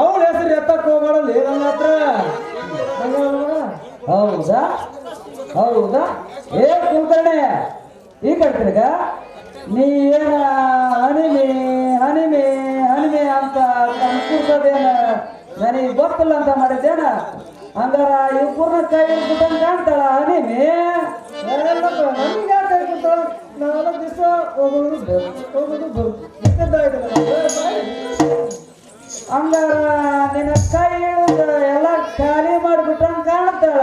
ಅವಳ ಹೆಸರು ಎತ್ತಕ್ಕೆ ಹೋಗ್ಬಾಡಲ್ಲಿ ನನ್ನ ಹತ್ರ ಹೌದಾ ಹೌದಾ ಏ ಕುಲ್ಕರ್ಣೆ ಈ ಕಡ್ತಿರ್ಗ ನೀ ಏನ ಹನಿಮೆ ಹನಿಮೆ ಹನಿಮೆ ಅಂತ ಕೂರ್ಸೋದೇನ ನನಗೆ ಗೊತ್ತಿಲ್ಲ ಅಂತ ಮಾಡಿದ್ದೇನ ಹಂಗಾರ ಇಬ್ಬರನ್ನ ಕೈ ಹಿಡ್ಬಿಟ್ಟಂಗ ಕಾಣ್ತಾಳ ಹನಿಮೆ ನಮ್ಗೆ ಯಾಕೆ ಕೈ ನಾಲ್ಕು ದಿವಸ ಹೋಗೋದು ಹಂಗಾರ ನಿನ್ನ ಕೈ ಹಿಡಿದು ಎಲ್ಲ ಖಾಲಿ ಮಾಡಿಬಿಟ್ಟಂಗ ಕಾಣ್ತಾಳ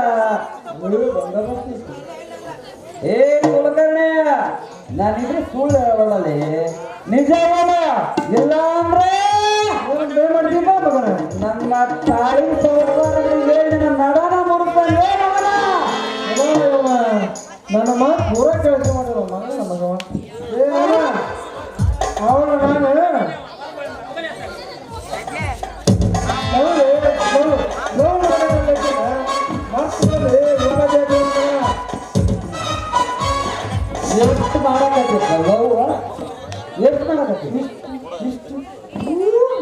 ಏ ಕುಲಕರ್ಣಿ ನಾನಿದ್ರೆ ಸುಳ್ಳು ಹೇಳಲ್ಲಿ ನಿಜ ಹೇಳ ಇಲ್ಲ ಅಂದ್ರೆ ಮಾಡ್ತೀಪ ನನ್ನ ತಾಳಿ ಸೌಕರ್ಯಗಳಿಗೆ ಹೇಳಿ ನನ್ನ ನಡನ ಮುರುತ್ತಾನೆ ನನ್ನ ಮಾತು ಪೂರ ಕೆಲಸ ಮಾಡಿರೋ ಮಗ ನಮಗವ ಅವನು ನಾನು ಎಷ್ಟು ಮಾಡಕತ್ತಿತ್ತ ಲವ್ ಎಷ್ಟು ಮಾಡಕತ್ತಿ ಇಷ್ಟು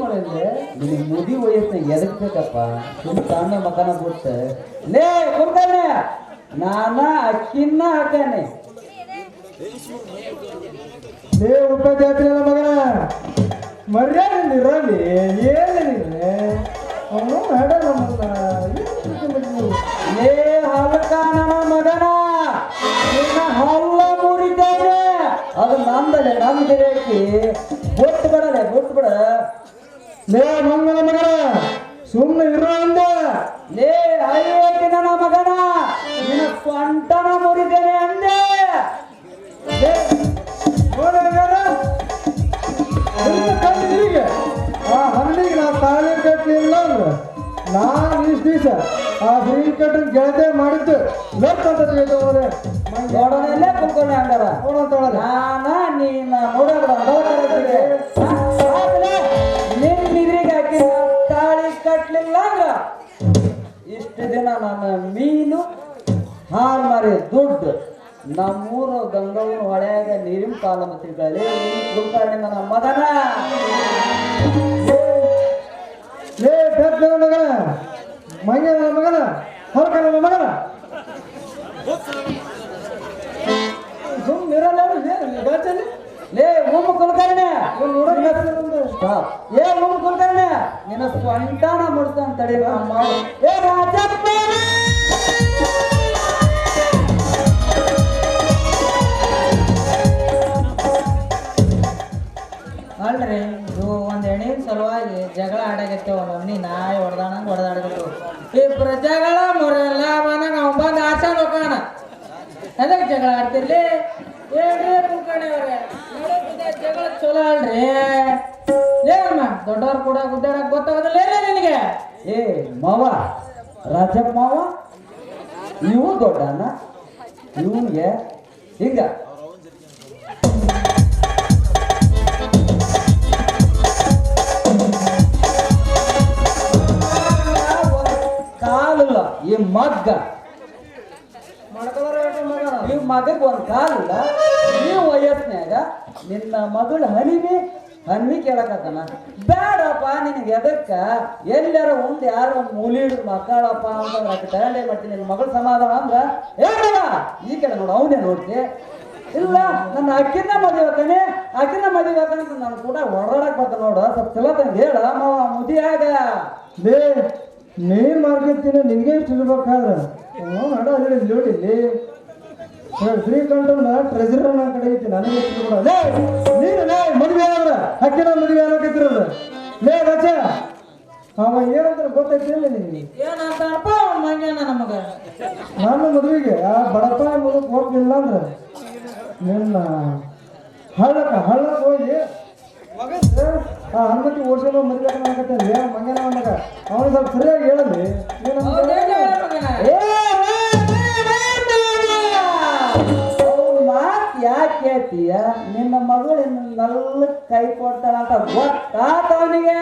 ಮಾಡಿದ್ರೆ ನಿನಗೆ ಮುದಿ ವಯಸ್ಸು ಎದಕ್ ಬೇಕಪ್ಪ ನಿಮ್ಮ ಸಣ್ಣ ಮಗನ ಬಿಟ್ಟು ಲೇ ಕುಲ್ಕರ್ಣಿ ನಾನ ಅಕ್ಕಿನ್ನ ಹಾಕೇನೆ ಲೇ ಉಪಜಾತಿ ನನ್ನ ಮಗನ ಮರ್ಯಾದೆ ಇರಲಿ ಏನಿಲ್ಲ ಅವನು ಹಾಡ ಲೇ ಹಲ್ಕ ನನ್ನ ಮಗನ ನಿನ್ನ ಹಲ್ಲ ಮುರಿತೇನೆ ಅದು ನಂದಲೆ ನಮ್ಮ ಗಿರಕಿ ಬೊಟ್ಟು ಬಿಡಲೆ ಬೊಟ್ಟು ಬಿಡ ಲೇ ಮಂಗನ ಮಗನ ಸುಮ್ಮನೆ ಇರೋ ಅಂದೆ ಲೇ ಅಯ್ಯೋಟಿ ನನ್ನ ಮಗನ ನಿನ್ನ ಸ್ವಂಟನ ಮುರಿತೇನೆ ಅಂದೆ ಕಂಡಿದ್ದೀಗ ಆ ಹಣ್ಣಿಗೆ ನಾ ತಾಳಿ ಕಟ್ಟಲಿಲ್ಲ ಅಂದ್ರೆ ನಾನು ಇಷ್ಟು ದಿವಸ ಆ ಫ್ರೀ ಕಟ್ಟಿನ ಗೆಳತೆ ಮಾಡಿದ್ದು ಲತ್ ಅಂತ ತಿಳಿದವ್ರೆ ನೋಡೋನಲ್ಲೇ ಕುಲ್ಕೊಂಡೆ ಹಂಗಾರ ನಾನ ನೀನ ನೋಡೋದು ನಿನ್ ನಿದ್ರಿಗೆ ಹಾಕಿ ತಾಳಿ ಕಟ್ಲಿಲ್ಲ ಅಂದ್ರ ಇಷ್ಟು ದಿನ ನನ್ನ ಮೀನು ಹಾಲು ಮಾರಿ ದುಡ್ಡು ನಮ್ಮೂರು ಗಂಗವ್ವನ ಹೊಳೆಯಾಗ ನೀರಿನ ಕಾಲ ತಿಳ್ಕೊಳ್ಳಿ ಕುಲ್ಕರ್ಣಿ ನನ್ನ ಮಗನ ಲೇ ಬೆತ್ತ ನನ್ನ ಮಗನ ಮಂಗ ನನ್ನ ಮಗನ ಹೊರಕ ನನ್ನ ಮಗನ ಸುಮ್ಮನೆ ಇರಲ್ಲ ಲೇ ಓಮ ಕುಲ್ಕರ್ಣಿ ಏ ಓಮ ಕುಲ್ಕರ್ಣಿ ನಿನ್ನ ಸ್ವಂಟನ ಮುಡ್ತಾನ ತಡಿ ಏ ರಾಜಪ್ಪ ಅಲ್ರಿ ಇದು ಒಂದ್ ಎಣ್ಣಿನ ಸಲುವಾಗಿ ಜಗಳ ಆಡಾಗತ್ತೇವ ನಮ್ಮನಿ ನಾಯಿ ಹೊಡೆದಾಣಂಗ ಹೊಡೆದಾಡಗತ್ತೇವ ಇಬ್ರ ಜಗಳ ಮೊರಲ್ಲ ಮನಾಗ ಅವ್ ಬಂದ ಆಸೆ ನೋಕಾನ ಅದಕ್ಕೆ ಜಗಳ ಆಡ್ತಿರ್ಲಿ ಹೇಳ್ರಿ ಕುಲ್ಕರ್ಣಿ ಅವ್ರೆ ಜಗಳ ಚಲೋ ಅಲ್ರಿ ಏಮ್ಮ ದೊಡ್ಡವ್ರ ಕೂಡ ಗುಡ್ಡಾಡಕ್ ಗೊತ್ತಾಗೋದಿಲ್ಲ ಏನೇ ನಿನಗೆ ಏ ಮಾವ ರಾಜಪ್ಪ ಮಾವ ಇವು ದೊಡ್ಡಣ್ಣ ಇವನ್ಗೆ ಹಿಂಗ ಕಾಲಿಲ್ಲ ಈ ಮಗ್ಗ ಈ ಮಗಕ್ಕೆ ಒಂದು ಕಾಲಿಲ್ಲ ಈ ವಯಸ್ಸಿನಾಗ ನಿನ್ನ ಮಗಳು ಹನ್ವಿ ಕೇಳಕತ್ತಾನ ಬೇಡಪ್ಪ ನಿನಗೆ ಎದಕ್ಕ ಎಲ್ಲಾರ ಉಂಡು ಯಾರೋ ಮೂಲಿ ಹಿಡಿದು ಮಕ್ಕಳಪ್ಪ ಅಂತಂದ್ರೆ ಆಕೆ ತಗೊಂಡೇ ಮಾಡ್ತೀನಿ ನಿನ್ನ ಮಗಳ ಸಮಾಧಾನ ಅಂದ್ರ ಹೇಳ ಈ ಕಡೆ ನೋಡು ಅವನೇ ನೋಡ್ತಿ ಇಲ್ಲ ನನ್ನ ಅಕ್ಕಿನ ಮದುವೆ ಹಾಕನೆ ಅಕ್ಕಿನ ಮದುವೆ ಹಾಕಂತ ನಾನು ಕೂಡ ಹೊರಡಕ್ ಬರ್ತ ನೋಡು ಸ್ವಲ್ಪ ಚಲೋ ತಂಗ ಹೇಳ ಮಾವ ಮುದಿಯಾಗ ಲೇ ನೀನ್ ಮಾಡ್ಕೊತೀನಿ ನಿನ್ಗೆ ಇಷ್ಟು ಇರ್ಬೇಕಾದ್ರೆ ಹಡ ಹೇಳಿ ನೋಡಿಲ್ಲಿ ಶ್ರೀಕಂಠನ ಟ್ರೆಜರರ್ ನನ್ನ ಕಡೆ ಐತಿ ನನಗೆ ಎಷ್ಟು ಕೂಡ ಲೇ ನೀನು ಲೇ ಮದುವೆ ಆದ್ರ ಹಕ್ಕಿನ ಮದುವೆ ಆಗತ್ತಿರೋದು ಲೇ ರಚ ಅವ ಏನಂತ ಗೊತ್ತೈತಿ ಇಲ್ಲ ನಿನಗೆ ಏನಂತಾರಪ್ಪ ಅವ್ನ ಮಂಗ್ಯಾನ ನಮಗ ನನ್ನ ಮದುವೆಗೆ ಆ ಬಡಪ್ಪ ಮಗಕ್ಕೆ ಹೋಗ್ಲಿಲ್ಲ ಅಂದ್ರೆ ನಿನ್ನ ಹಳ್ಳಕ್ಕೆ ಹೋಗಿ ಆ ಹನುಮತಿ ಓಡಿಸಲು ಮದುವೆ ಆಗತ್ತೆ ಮಂಗನ ಮಗ ಅವನು ಸ್ವಲ್ಪ ಸರಿಯಾಗಿ ಹೇಳಲಿ ಹೌದೇನು ಮಗನ? ಏ ಯಾಕೆ ಕೇಳ್ತೀಯ? ನಿನ್ನ ಮಗಳಿನ ನಲ್ಲ ಕೈ ಕೊಡ್ತಾಳ ಅಂತ ಗೊತ್ತಾತ ಅವನಿಗೆ.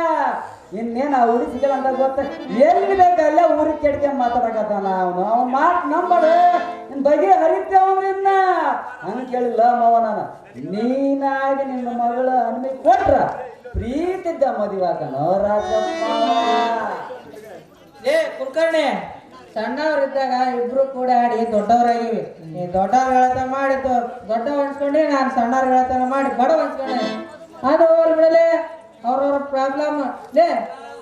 ಇನ್ನೇನು ಆ ಹುಡಿ ಸಿಗಲ್ಲ ಅಂತ ಗೊತ್ತ. ಎಲ್ಲಿ ಬೇಕಲ್ಲ ಊರಿಗೆ ಕೆಡ್ಕೊಂಡು ಮಾತಾಡಕತ್ತಾನ ಅವನು. ಅವನ ಮಾತು ನಂಬಡು, ನಿನ್ನ ಬಗ್ಗೆ ಹರಿತೇವನ್ನ ಹಂಗೆ ಕೇಳಿಲ್ಲ ಮಾವ. ನಾನು ನೀನಾಗಿ ನಿನ್ನ ಮಗಳ ಅನ್ಮಿ ಕೊಟ್ರ ಪ್ರೀತಿದ್ದ ಮದುವೆ ಆತನೋ ರಾಜಪ್ಪ. ಏ ಕುಲಕರ್ಣಿ, ಸಣ್ಣವ್ರಿದ್ದಾಗ ಇಬ್ರು ಕೂಡ ಆಡಿ ದೊಡ್ಡವರಾಗಿವಿ. ನೀ ದೊಡ್ಡವ್ರ ಹೇಳ್ತಾನ ಮಾಡಿ ದೊಡ್ಡವ್ ಅನ್ಸ್ಕೊಂಡಿ, ನಾನು ಸಣ್ಣವ್ರ ಹೇಳ್ತಾನ ಮಾಡಿ ಬಡವ ಅನ್ಸ್ಕೊಂಡೆ. ಅದು ಹೋಲ್ ಬಿಡಲೆ, ಅವ್ರವ್ರ ಪ್ರಾಬ್ಲಮ್. ಲೇ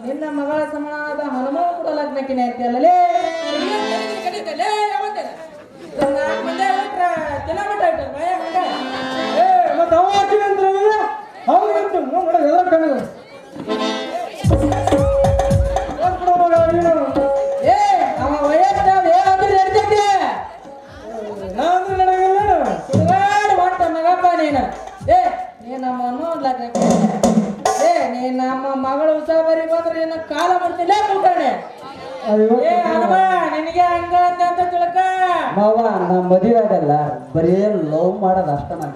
ನಿನ್ನ ಮಗಳ ಸಮಾನದ ಹನುಮಾನ ಕೂಡ ಲಗ್ನಕ್ಕಿನೇ ಐತಿಯಲ್ಲ ಲೇ. ಮತ್ತೆ ಅವ ಹಾಕಿನ ಅಂದ್ರೆ ಅವ್ರಿಗಂತೂ ನೋಡ ಎಲ್ಲ ಕಣ್ಣು ಏ ಅವ ವಯಸ್ಸಾವ ಏನಾದ್ರೂ ನಡ್ತೈತೆ. ನಾಂದ್ರೆ ನಡೆಯಲ್ಲ ಸುಗಾಡು ಹೊಂಟ ಮಗಪ್ಪ ನೀನು. ಏ ನೀ ನಮ್ಮನ್ನು ಲಗ್ನಕ್ಕೆ ಏ ನೀ ನಮ್ಮ ಮಗಳು ಉಸಾಬರಿ ಬಂದ್ರೆ ನಿನ್ನ ಕಾಲ ಮಾಡ್ತಿಲ್ಲ ಕುಲ್ಕರ್ಣಿ. ಏ ಹನುಮ ನಿನಗೆ ಹಂಗ ಅಂತ ತಿಳ್ಕ. ಮಾವ ನಾ ಮದುವೆ ಆಗಲ್ಲ, ಬರೀ ಲವ್ ಮಾಡೋದು ಅಷ್ಟ ನಾ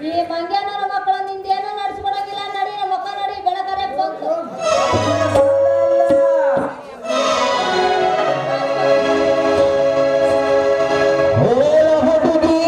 ಈ ಮಂಗ್ಯಾನರ ಮಕ್ಕಳ ನಿಂದೇನು ನಡ್ಸ್ಕೊಡಂಗಿಲ್ಲ. ನಡಿ ಮಕ್ಕ ನಡಿ ಬೆಳಕರೆ ಬಂತು. ಹುಡುಗಿ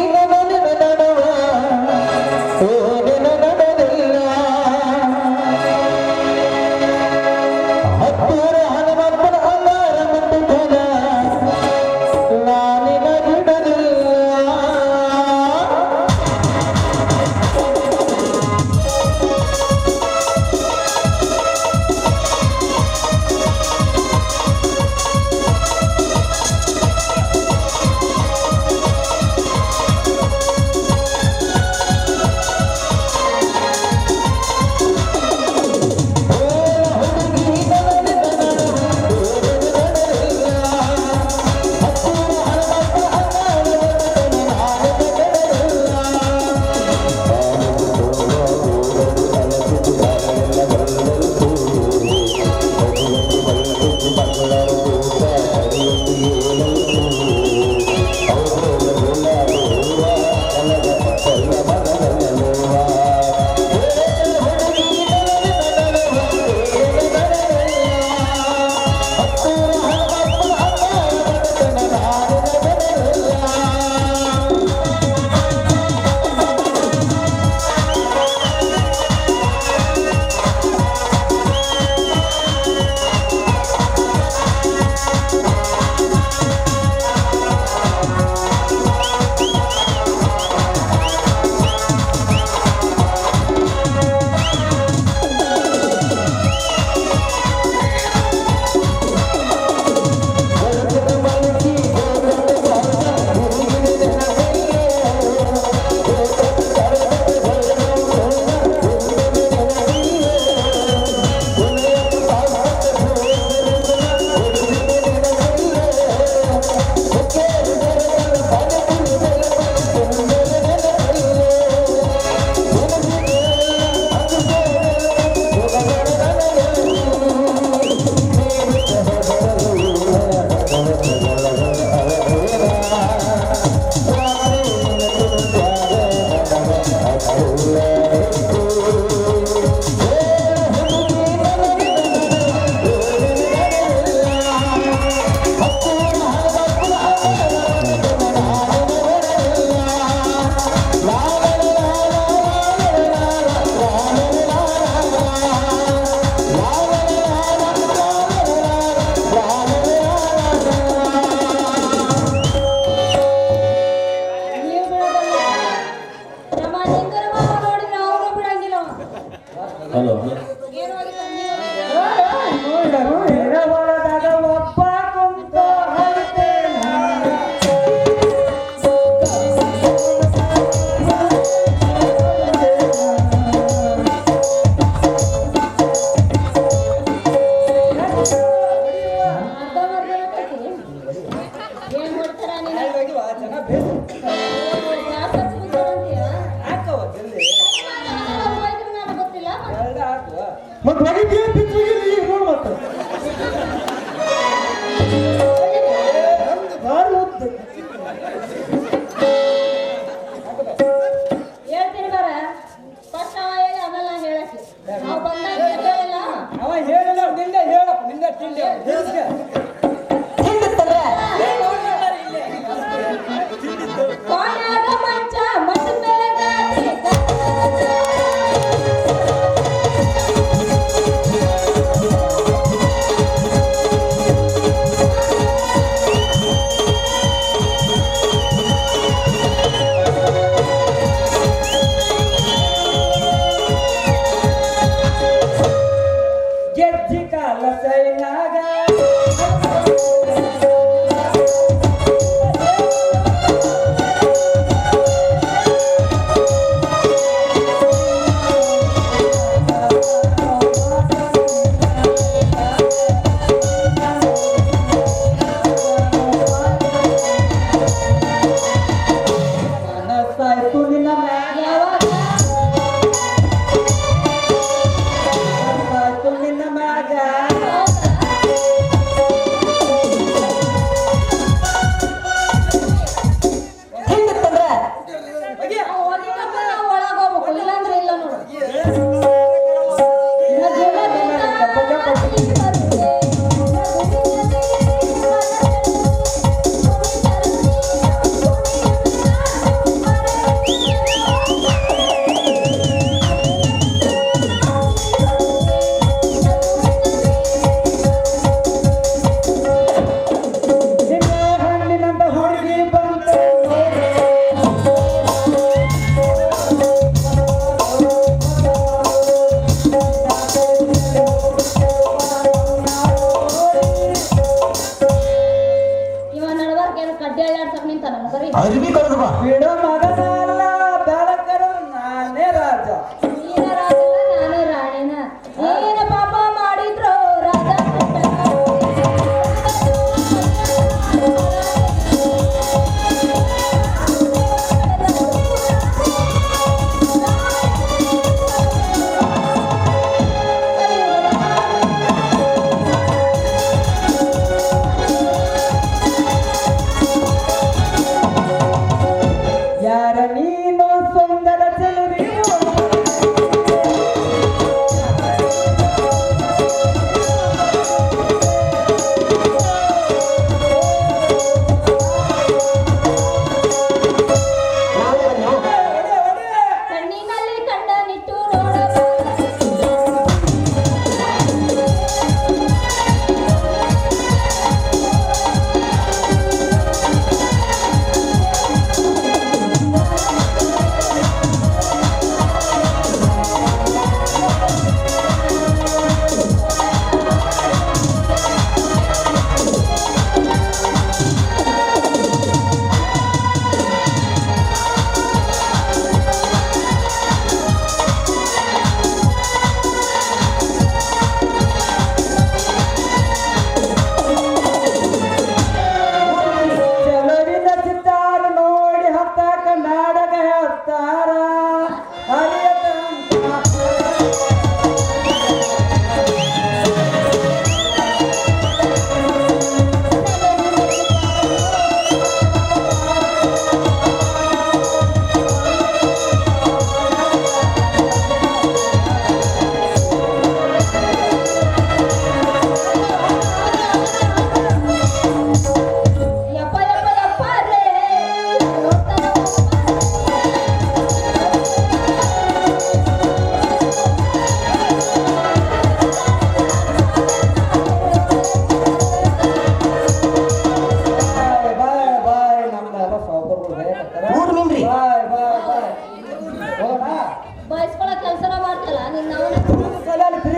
ಹಲೋ ಏನು ಹೋಗಿಲ್ಲ ನೀವು? ಹೊಲದಾಗ ಒಬ್ಬ ಕುಂತ ಹರಿತೇನ ಅರ್ಧಂಬರ್ಧ ಹೇಳ್ತೈತಿ. ಏನ್ ಹೊಡ್ತಾರ ನೀನು? ಜನ ಬೇಕು ಜಾಸ್ತಿ ಕೂತಾರಂತೀಯ? ಹಾಕವ ಜಲ್ದಿ ನಾನು ಹೋಯ್ತು ನನಗೆ ಗೊತ್ತಿಲ್ಲ. ಎಲ್ಲ ಹಾಕುವ ಮತ್ತೆ ಹೊಡಿತೀಯ ಬಿಚ್ಚೋಗಿ ಈಗ ನೋಡು ಮತ್ತೆ ಭಾರಿ ಹೊತ್ತು ಹೇಳ್ತೀನಿ ಬರ. ಫಸ್ಟ್ ಅವ ಹೇಳಿ ಆಮೇಲೆ ನಾ ಹೇಳಕ್ಕೆ. ನಾವು ಬಂದಾಗ ಹೇಳಿಲ್ಲ. ಅವ ಹೇಳಿಲ್ಲ ನಿಂದೆ ಹೇಳಪ್ಪ ನಿಂದೆ ತಿಂಡಿ ಹೇಳಿಸ್ಕ ಕೋಣೆಯಾಗ ಮಂಚ ಮಂಚದ ಮೇಲೆ ಗಾದಿ. ಗೆಜ್ಜಿ ಕಾಲ ಸೈನಾಗ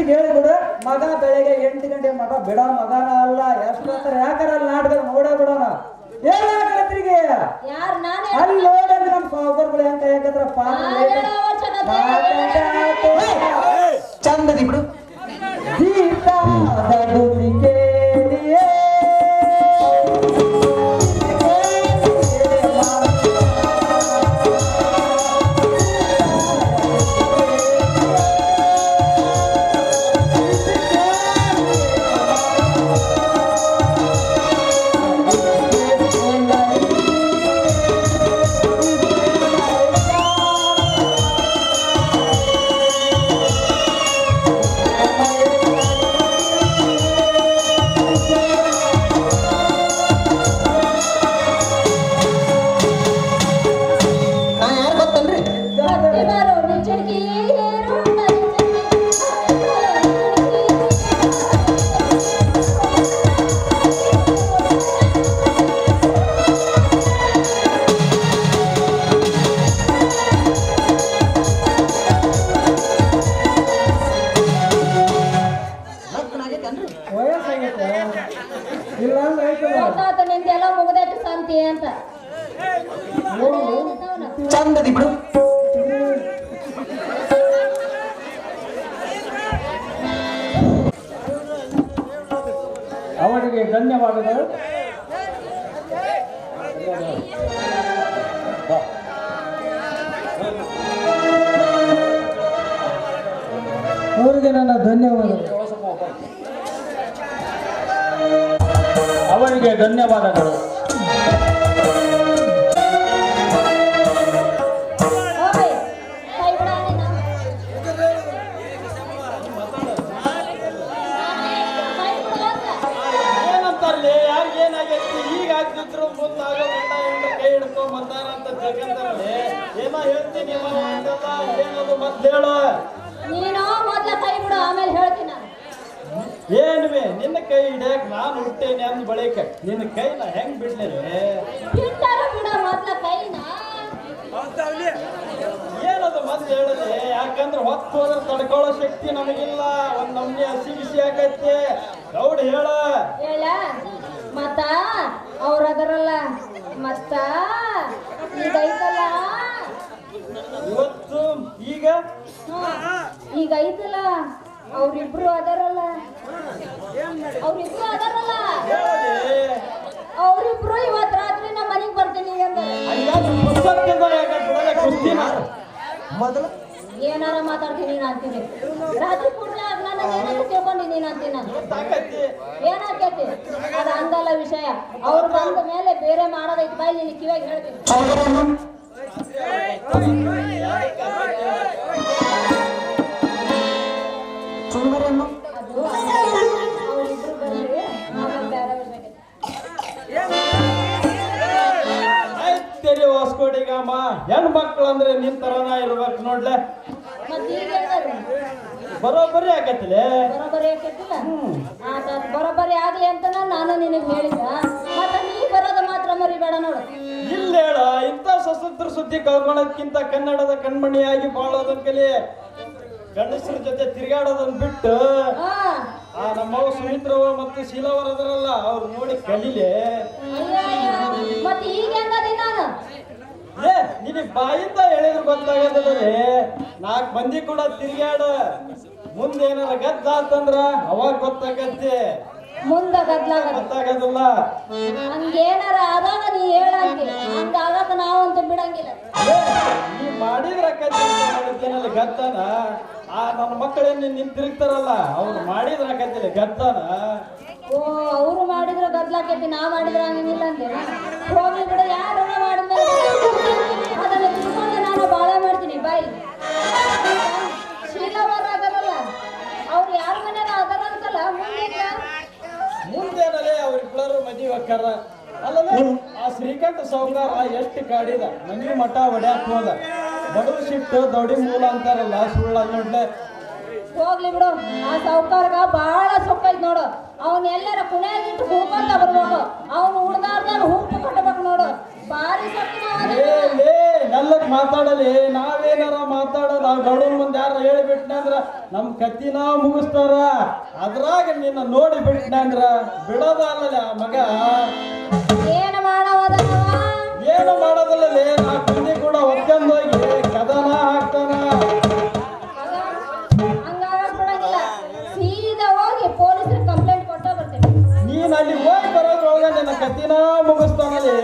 ಮಂದಿಗೆ ಹೇಳಿಬಿಡು ಮಗ ಬೆಳಗ್ಗೆ 8 ಗಂಟೆ ಮಗ ಬಿಡ ಮಗನ ಅಲ್ಲ ಎಷ್ಟು ಹೇಳ್ತಾರೆ ಯಾಕಾರ ಅಲ್ಲಿ ನಾಟಕ ನೋಡೇ ಬಿಡೋಣ ಏನಾಗತ್ರಿಗೆ ಯಾರು ನಾನೇ ಅಲ್ಲಿ ನೋಡಿದ್ರೆ ನಮ್ಮ ಸಾವುಕಾರಗಳು ಹೆಂಗ್ ಕೈ ಹಾಕತ್ರ ಪಾಪ ಚಂದದಿ ಬಿಡು ನಿಂದೆಲ್ಲ ಮುಗ್ದೈತಿ ಸಂತಿ ಅಂತ ಚಂದದಿ ಬಿಡು ಅವರಿಗೆ ಧನ್ಯವಾದಗಳು. ಅವರಿಗೆ ನನ್ನ ಧನ್ಯವಾದಗಳು. ಅವರಿಗೆ ಧನ್ಯವಾದಗಳು. ಏನಂತಾರಲಿ ಯಾರಿಗೇನಾಗೈತಿ ಈಗ ಆಗ್ತಿದ್ರು ಮುಂದಾಗೋ ಕೈ ಹಿಡ್ಕೊಂಡ್ ಬಂದಾರ ಅಂತ ತಿಳ್ಕೊಂತಾರಲಿ ಏನೋ ಹೇಳ್ತೀನಿ ಏನದು ಮತ್ತೆ ಹೇಳು ನೀನು ಮೊದ್ಲ ಕೈ ಬಿಡು ಆಮೇಲೆ ಹೇಳ್ತೀನಿ ನಾನು. ಏನ್ವೆ ನಿನ್ನ ಕೈ ಹಿಡಿಯಕ್ ನಾನು ಹುಟ್ಟೇನೆ ಅಂದ ಬಳಿಕ ನಿನ್ನ ಕೈನ ಹೆಂಗ್ ಬಿಡ್ಲೇನೆ ಬಿಟ್ಟಾರ ಬಿಡ ಮೊದ್ಲ ಕೈನ ಏನದು ಮತ್ತೆ ಹೇಳಲಿ ಯಾಕಂದ್ರೆ ಹೊತ್ತು ಹೋದ್ರೆ ತಡ್ಕೊಳ್ಳೋ ಶಕ್ತಿ ನಮಗಿಲ್ಲ ಒಂದ್ ನಮ್ಗೆ ಹಸಿ ಬಿಸಿ ಆಗೈತಿ ಗೌಡ್ ಹೇಳ ಹೇಳ ಮತ್ತ ಅವ್ರದರಲ್ಲ ಮತ್ತ ಈಗ ಐತಲ್ಲ ಇವತ್ತು ಈಗ ಈಗ ಐತಲ್ಲ ಅವ್ರಿಬ್ರು ಅದರಲ್ಲ ಅವ್ರಿಬ್ರು ಅದರಲ್ಲ ಅವ್ರಿಬ್ರು ಇವತ್ ರಾತ್ರಿ ನಮ್ಮ ಮನೆಗ್ ಬರ್ತೀನಿ ಮೊದಲು ಏನಾರ ಮಾತಾಡ್ತೀನಿ ನಾನು ಅಂತೀನಿ ರಾತ್ರಿ ಪೂರ್ಣ ನಾನು ಏನಂತ ತಿಳ್ಕೊಂಡಿನಿ ಅಂತೀನಿ ನಾನು ಏನಾಕೈತಿ ಅದು ಹಂಗಲ್ಲ ವಿಷಯ ಅವ್ರು ಬಂದ ಮೇಲೆ ಬೇರೆ ಮಾಡೋದೈತಿ ಬಾಯಿ ನಿನ್ನ ಕಿವಿಯಾಗ ಹೇಳ್ತೀನಿ ಸುಮ್ಮನೆ ಅದು ಅವ್ರಿಬ್ರು ಬಂದ್ರಿ ಆಮೇಲೆ ಬೇರೆ ತೆರಿ ಹೊಸ್ಕೋಡಿಗಮ್ಮ ಹೆಣ್ಮಕ್ಳು ಅಂದ್ರೆ ನಿನ್ ತರನ ಇರ್ಬೇಕು ನೋಡ್ಲೆ ಮತ್ತೆ ಈಗ ಹೇಳ್ತಾರೆ ಬರೋಬ್ಬರಿ ಆಗತ್ತಿಲ್ಲ ಬರೋಬ್ಬರಿ ಆಕೈತಿಲ್ಲ ಬರೋಬ್ಬರಿ ಆಗ್ಲಿ ಅಂತ ನಾನು ನಿನಗೆ ಹೇಳಿದ್ದ ಮತ್ತೆ ನೀ ಬರೋದು ಮಾತ್ರ ಮರಿಬೇಡ ನೋಡು ಇಲ್ಲ ಹೇಳ ಇಂಥ ಸಶಸ್ತ್ರ ಸುದ್ದಿ ಕಳ್ಕೊಳೋದಕ್ಕಿಂತ ಕನ್ನಡದ ಕಣ್ಮಣಿಯಾಗಿ ಬಾಳೋದನ್ ಕಲಿ ಗಂಡಸರ ಜೊತೆ ತಿರ್ಗಾಡೋದನ್ನ ಬಿಟ್ಟು ಆ ನಮ್ಮವ್ವ ಸುಮಿತ್ರವ ಮತ್ತು ಶೀಲವರ ಅದರಲ್ಲ ಅವ್ರು ನೋಡಿ ಕಲೀಲೆ ಮತ್ತೆ ಈಗ ಹೆಂಗದಿ ನಾನು ಏ ನಿನಗೆ ಬಾಯಿಂದ ಹೇಳಿದ್ರು ಗೊತ್ತಾಗತ್ತದೇ 4 ಮಂದಿ ಕೂಡ ತಿರ್ಗಾಡ ಮುಂದೇನಾರ ಗದ್ದ ಆತಂದ್ರ ಅವಾಗ ಗೊತ್ತಾಗತ್ತೆ ಮುಂದ ಗದ್ಲಾಗ ಗೊತ್ತಾಗದಿಲ್ಲ ಹಂಗೇನಾರ ಆದಾಗ ನೀ ಹೇಳಂಗೆ ಹಂಗ ಆಗಕ ನಾವಂತೂ ಬಿಡಂಗಿಲ್ಲ ನೀ ಮಾಡಿದ್ರ ಮಾಡಿದ್ದೇನಲ್ಲ ಗದ್ದನ ಆ ನನ್ನ ಮಕ್ಕಳೇನು ನಿಂತಿರ್ತಾರಲ್ಲ ಅವ್ರು ಮಾಡಿದ್ರ ಕತ್ತಿಲ್ಲ ಗದ್ದನ ಓ ಅವ್ರು ಮಾಡಿದ್ರ ಗದ್ಲಾಕೈತಿ ನಾ ಮಾಡಿದ್ರ ಹಂಗಿಲ್ಲ ಅಂದೆ ಹೋಗ್ಲಿ ಬಿಡ ಯಾರು ಮಾಡಿದ್ಮೇಲೆ ಅದನ್ನ ತಿಳ್ಕೊಂಡು ನಾನು ಬಾಳ ಮಾಡ್ತೀನಿ ಬಾಯಿ ಶೀಲವರ ಅದರಲ್ಲ ಅವ್ರು ಯಾರ ಮನ್ಯಾಗ ಅದರ ಅಂತಲ್ಲ ಮುಂದೇನಲ್ಲೇ ಅವ್ರಿಬ್ಬರು ಮದುವೆ ಹಾಕಾರ ಅಲ್ಲಲ್ಲ ಆ ಶ್ರೀಕಂಠ ಸಾವುಕಾರ ಎಷ್ಟು ಕಾಡಿದ ಮನಿ ಮಠ ಹೊಡ್ಯಾಕ್ ಹೋದ ಬಡವ ಸಿಟ್ಟು ದೊಡ್ಡಿ ಮೂಲ ಅಂತಾರಲ್ಲ ಸುಳ್ಳ ನೋಡ್ಲೆ ಹೋಗ್ಲಿ ಬಿಡು ಆ ಸಾವುಕಾರಗ ಬಾಳ ಸೊಪ್ಪೈತ್ ನೋಡು ಅವನ್ ಎಲ್ಲಾರ ಕುಣಿಯಾಗಿಟ್ಟು ಹೂಕೊಂತ ಬರ್ಬೇಕು ಅವ್ನು ಉಳ್ದಾರ್ದಾಗ ಹೂಪು ಕಟ್ಟಬೇಕು ನೋಡು ಬಾರಿ ಸೊಪ್ಪಿನ ಮೆಲ್ಲಕ್ ಮಾತಾಡಲಿ. ನಾವೇನಾರ ಮಾತಾಡೋದು ಆ ಗೌಡನ ಮುಂದೆ ಯಾರ ಹೇಳಿಬಿಟ್ನಂದ್ರ ನಮ್ ಕತ್ತಿನ ಮುಗಿಸ್ತಾರ. ಅದ್ರಾಗ ನಿನ್ನ ನೋಡಿ ಬಿಟ್ನಂದ್ರ ಬಿಡೋದಲ್ಲ ಆ ಮಗ. ಏನು ಮಾಡವದವ ಏನು ಮಾಡೋದಲ್ಲೇ ನಾ ಕುಂದಿ ಕೂಡ ಒಕ್ಕಂದೋಗಿ ಕದನ ಹಾಕ್ತಾನ. ಹಂಗಾಗಿಲ್ಲ, ಸೀದಾ ಹೋಗಿ ಪೊಲೀಸರು ಕಂಪ್ಲೇಂಟ್ ಕೊಟ್ಟ ಬರ್ತೀನಿ. ನೀನ್ ಅಲ್ಲಿ ಹೋಗಿ ಬರೋದ್ರೊಳಗ ನಿನ್ನ ಕತ್ತಿನ ಮುಗಿಸ್ತಾನಲ್ಲಿ.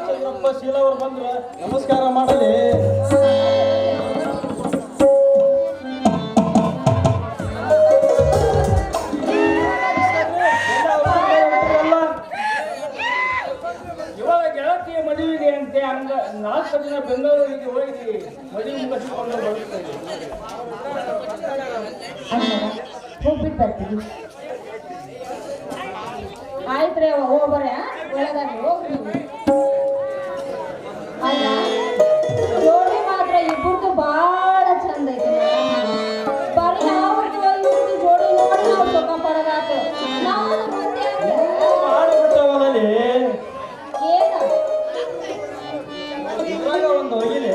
ಚಂದ್ರಪ್ಪ ಶೀಲ ಅವ್ರು ಬಂದ್ರ ನಮಸ್ಕಾರ ಮಾಡಲಿ. ಇವಾಗ ಗೆಳತಿಯ ಮದುವೆಗೆ ಅಂತೆ ಹಂಗ 4 ದಿನ ಬೆಂಗಳೂರಿಗೆ ಹೋಗಿ ಮದುವೆ ಮುಗಿಸಿಕೊಂಡು ಬರುತ್ತೇವೆ. ಹೋಗ್ಬಿಟ್ಟು ಬರ್ತೀವಿ. ಆಯ್ತ್ರಿ ಅವ ಹೋಗ್ಬರ್ರಿ. ಒಳಗಾಗಿ ಹೋಗ್ರಿ. ಅಲ್ಲ ಜೋಡಿ ಮಾತ್ರ ಇಬ್ಬರದು ಬಹಳ ಚಂದ ಐತೆ. ಬರೀ ಅವ್ರದ್ದು ಇವ್ರದ್ದು ಜೋಡಿ ನೋಡಿ ನಾವು ಸುಖ ಪಡೋದಾತು. ನಾವು ಮಾಡಿಬಿಟ್ಟವನಲ್ಲಿ ಏನು ಇದ್ರಾಗ ಒಂದು ಒಯ್ಯಿಲೆ.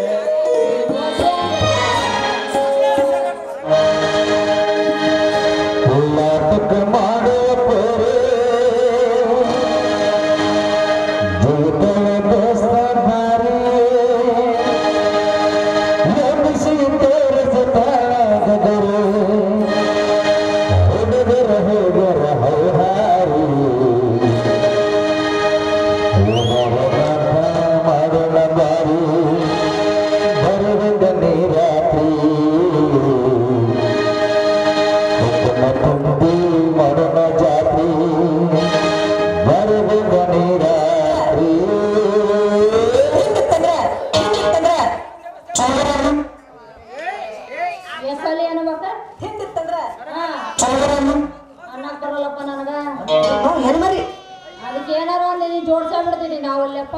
ಎಷ್ಟಲ್ಲಿ ಅನ್ಬೇಕ ಅನ್ನಕ್ ಬರಲ್ಲಪ್ಪ ನನಗ. ಅದಕ್ಕೆ ಏನಾರ ಒಂದು ನೀ ಜೋಡ್ಸ ಬಿಡ್ತೀನಿ ನಾವಲ್ಲಪ್ಪ.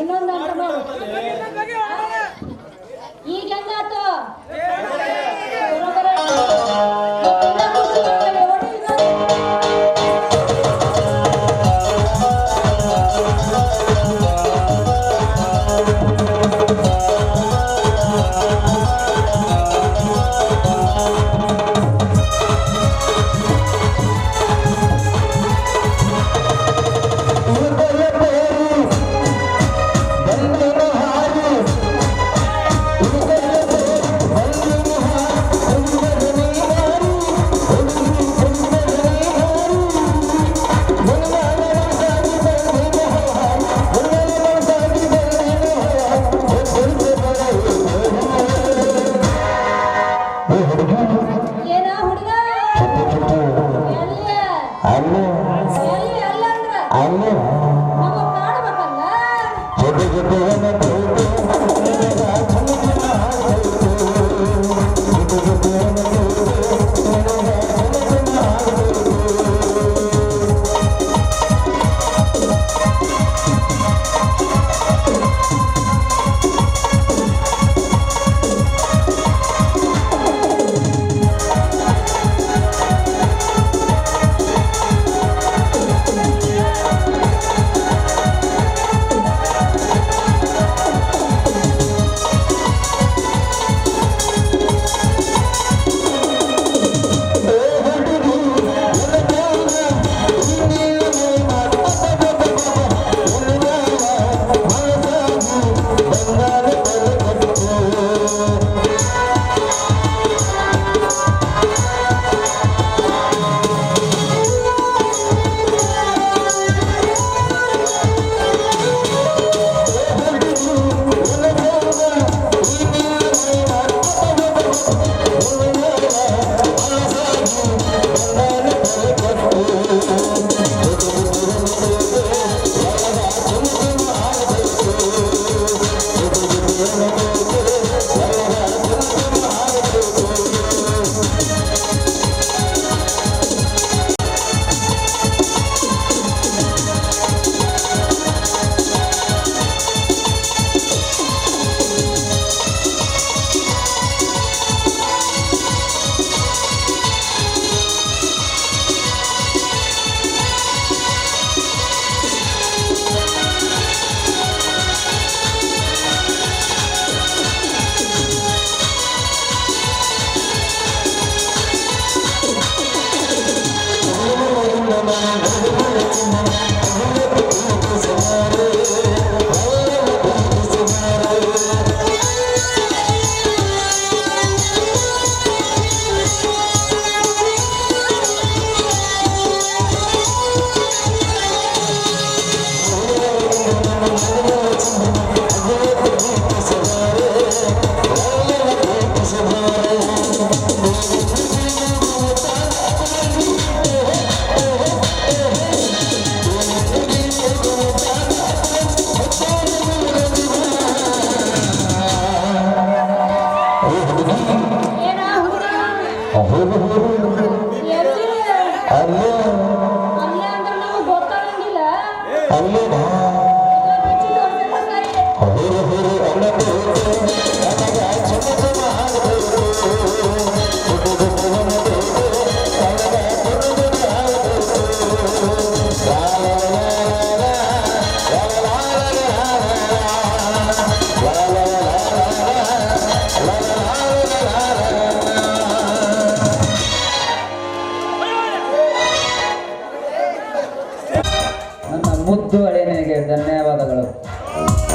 ಇನ್ನೊಂದು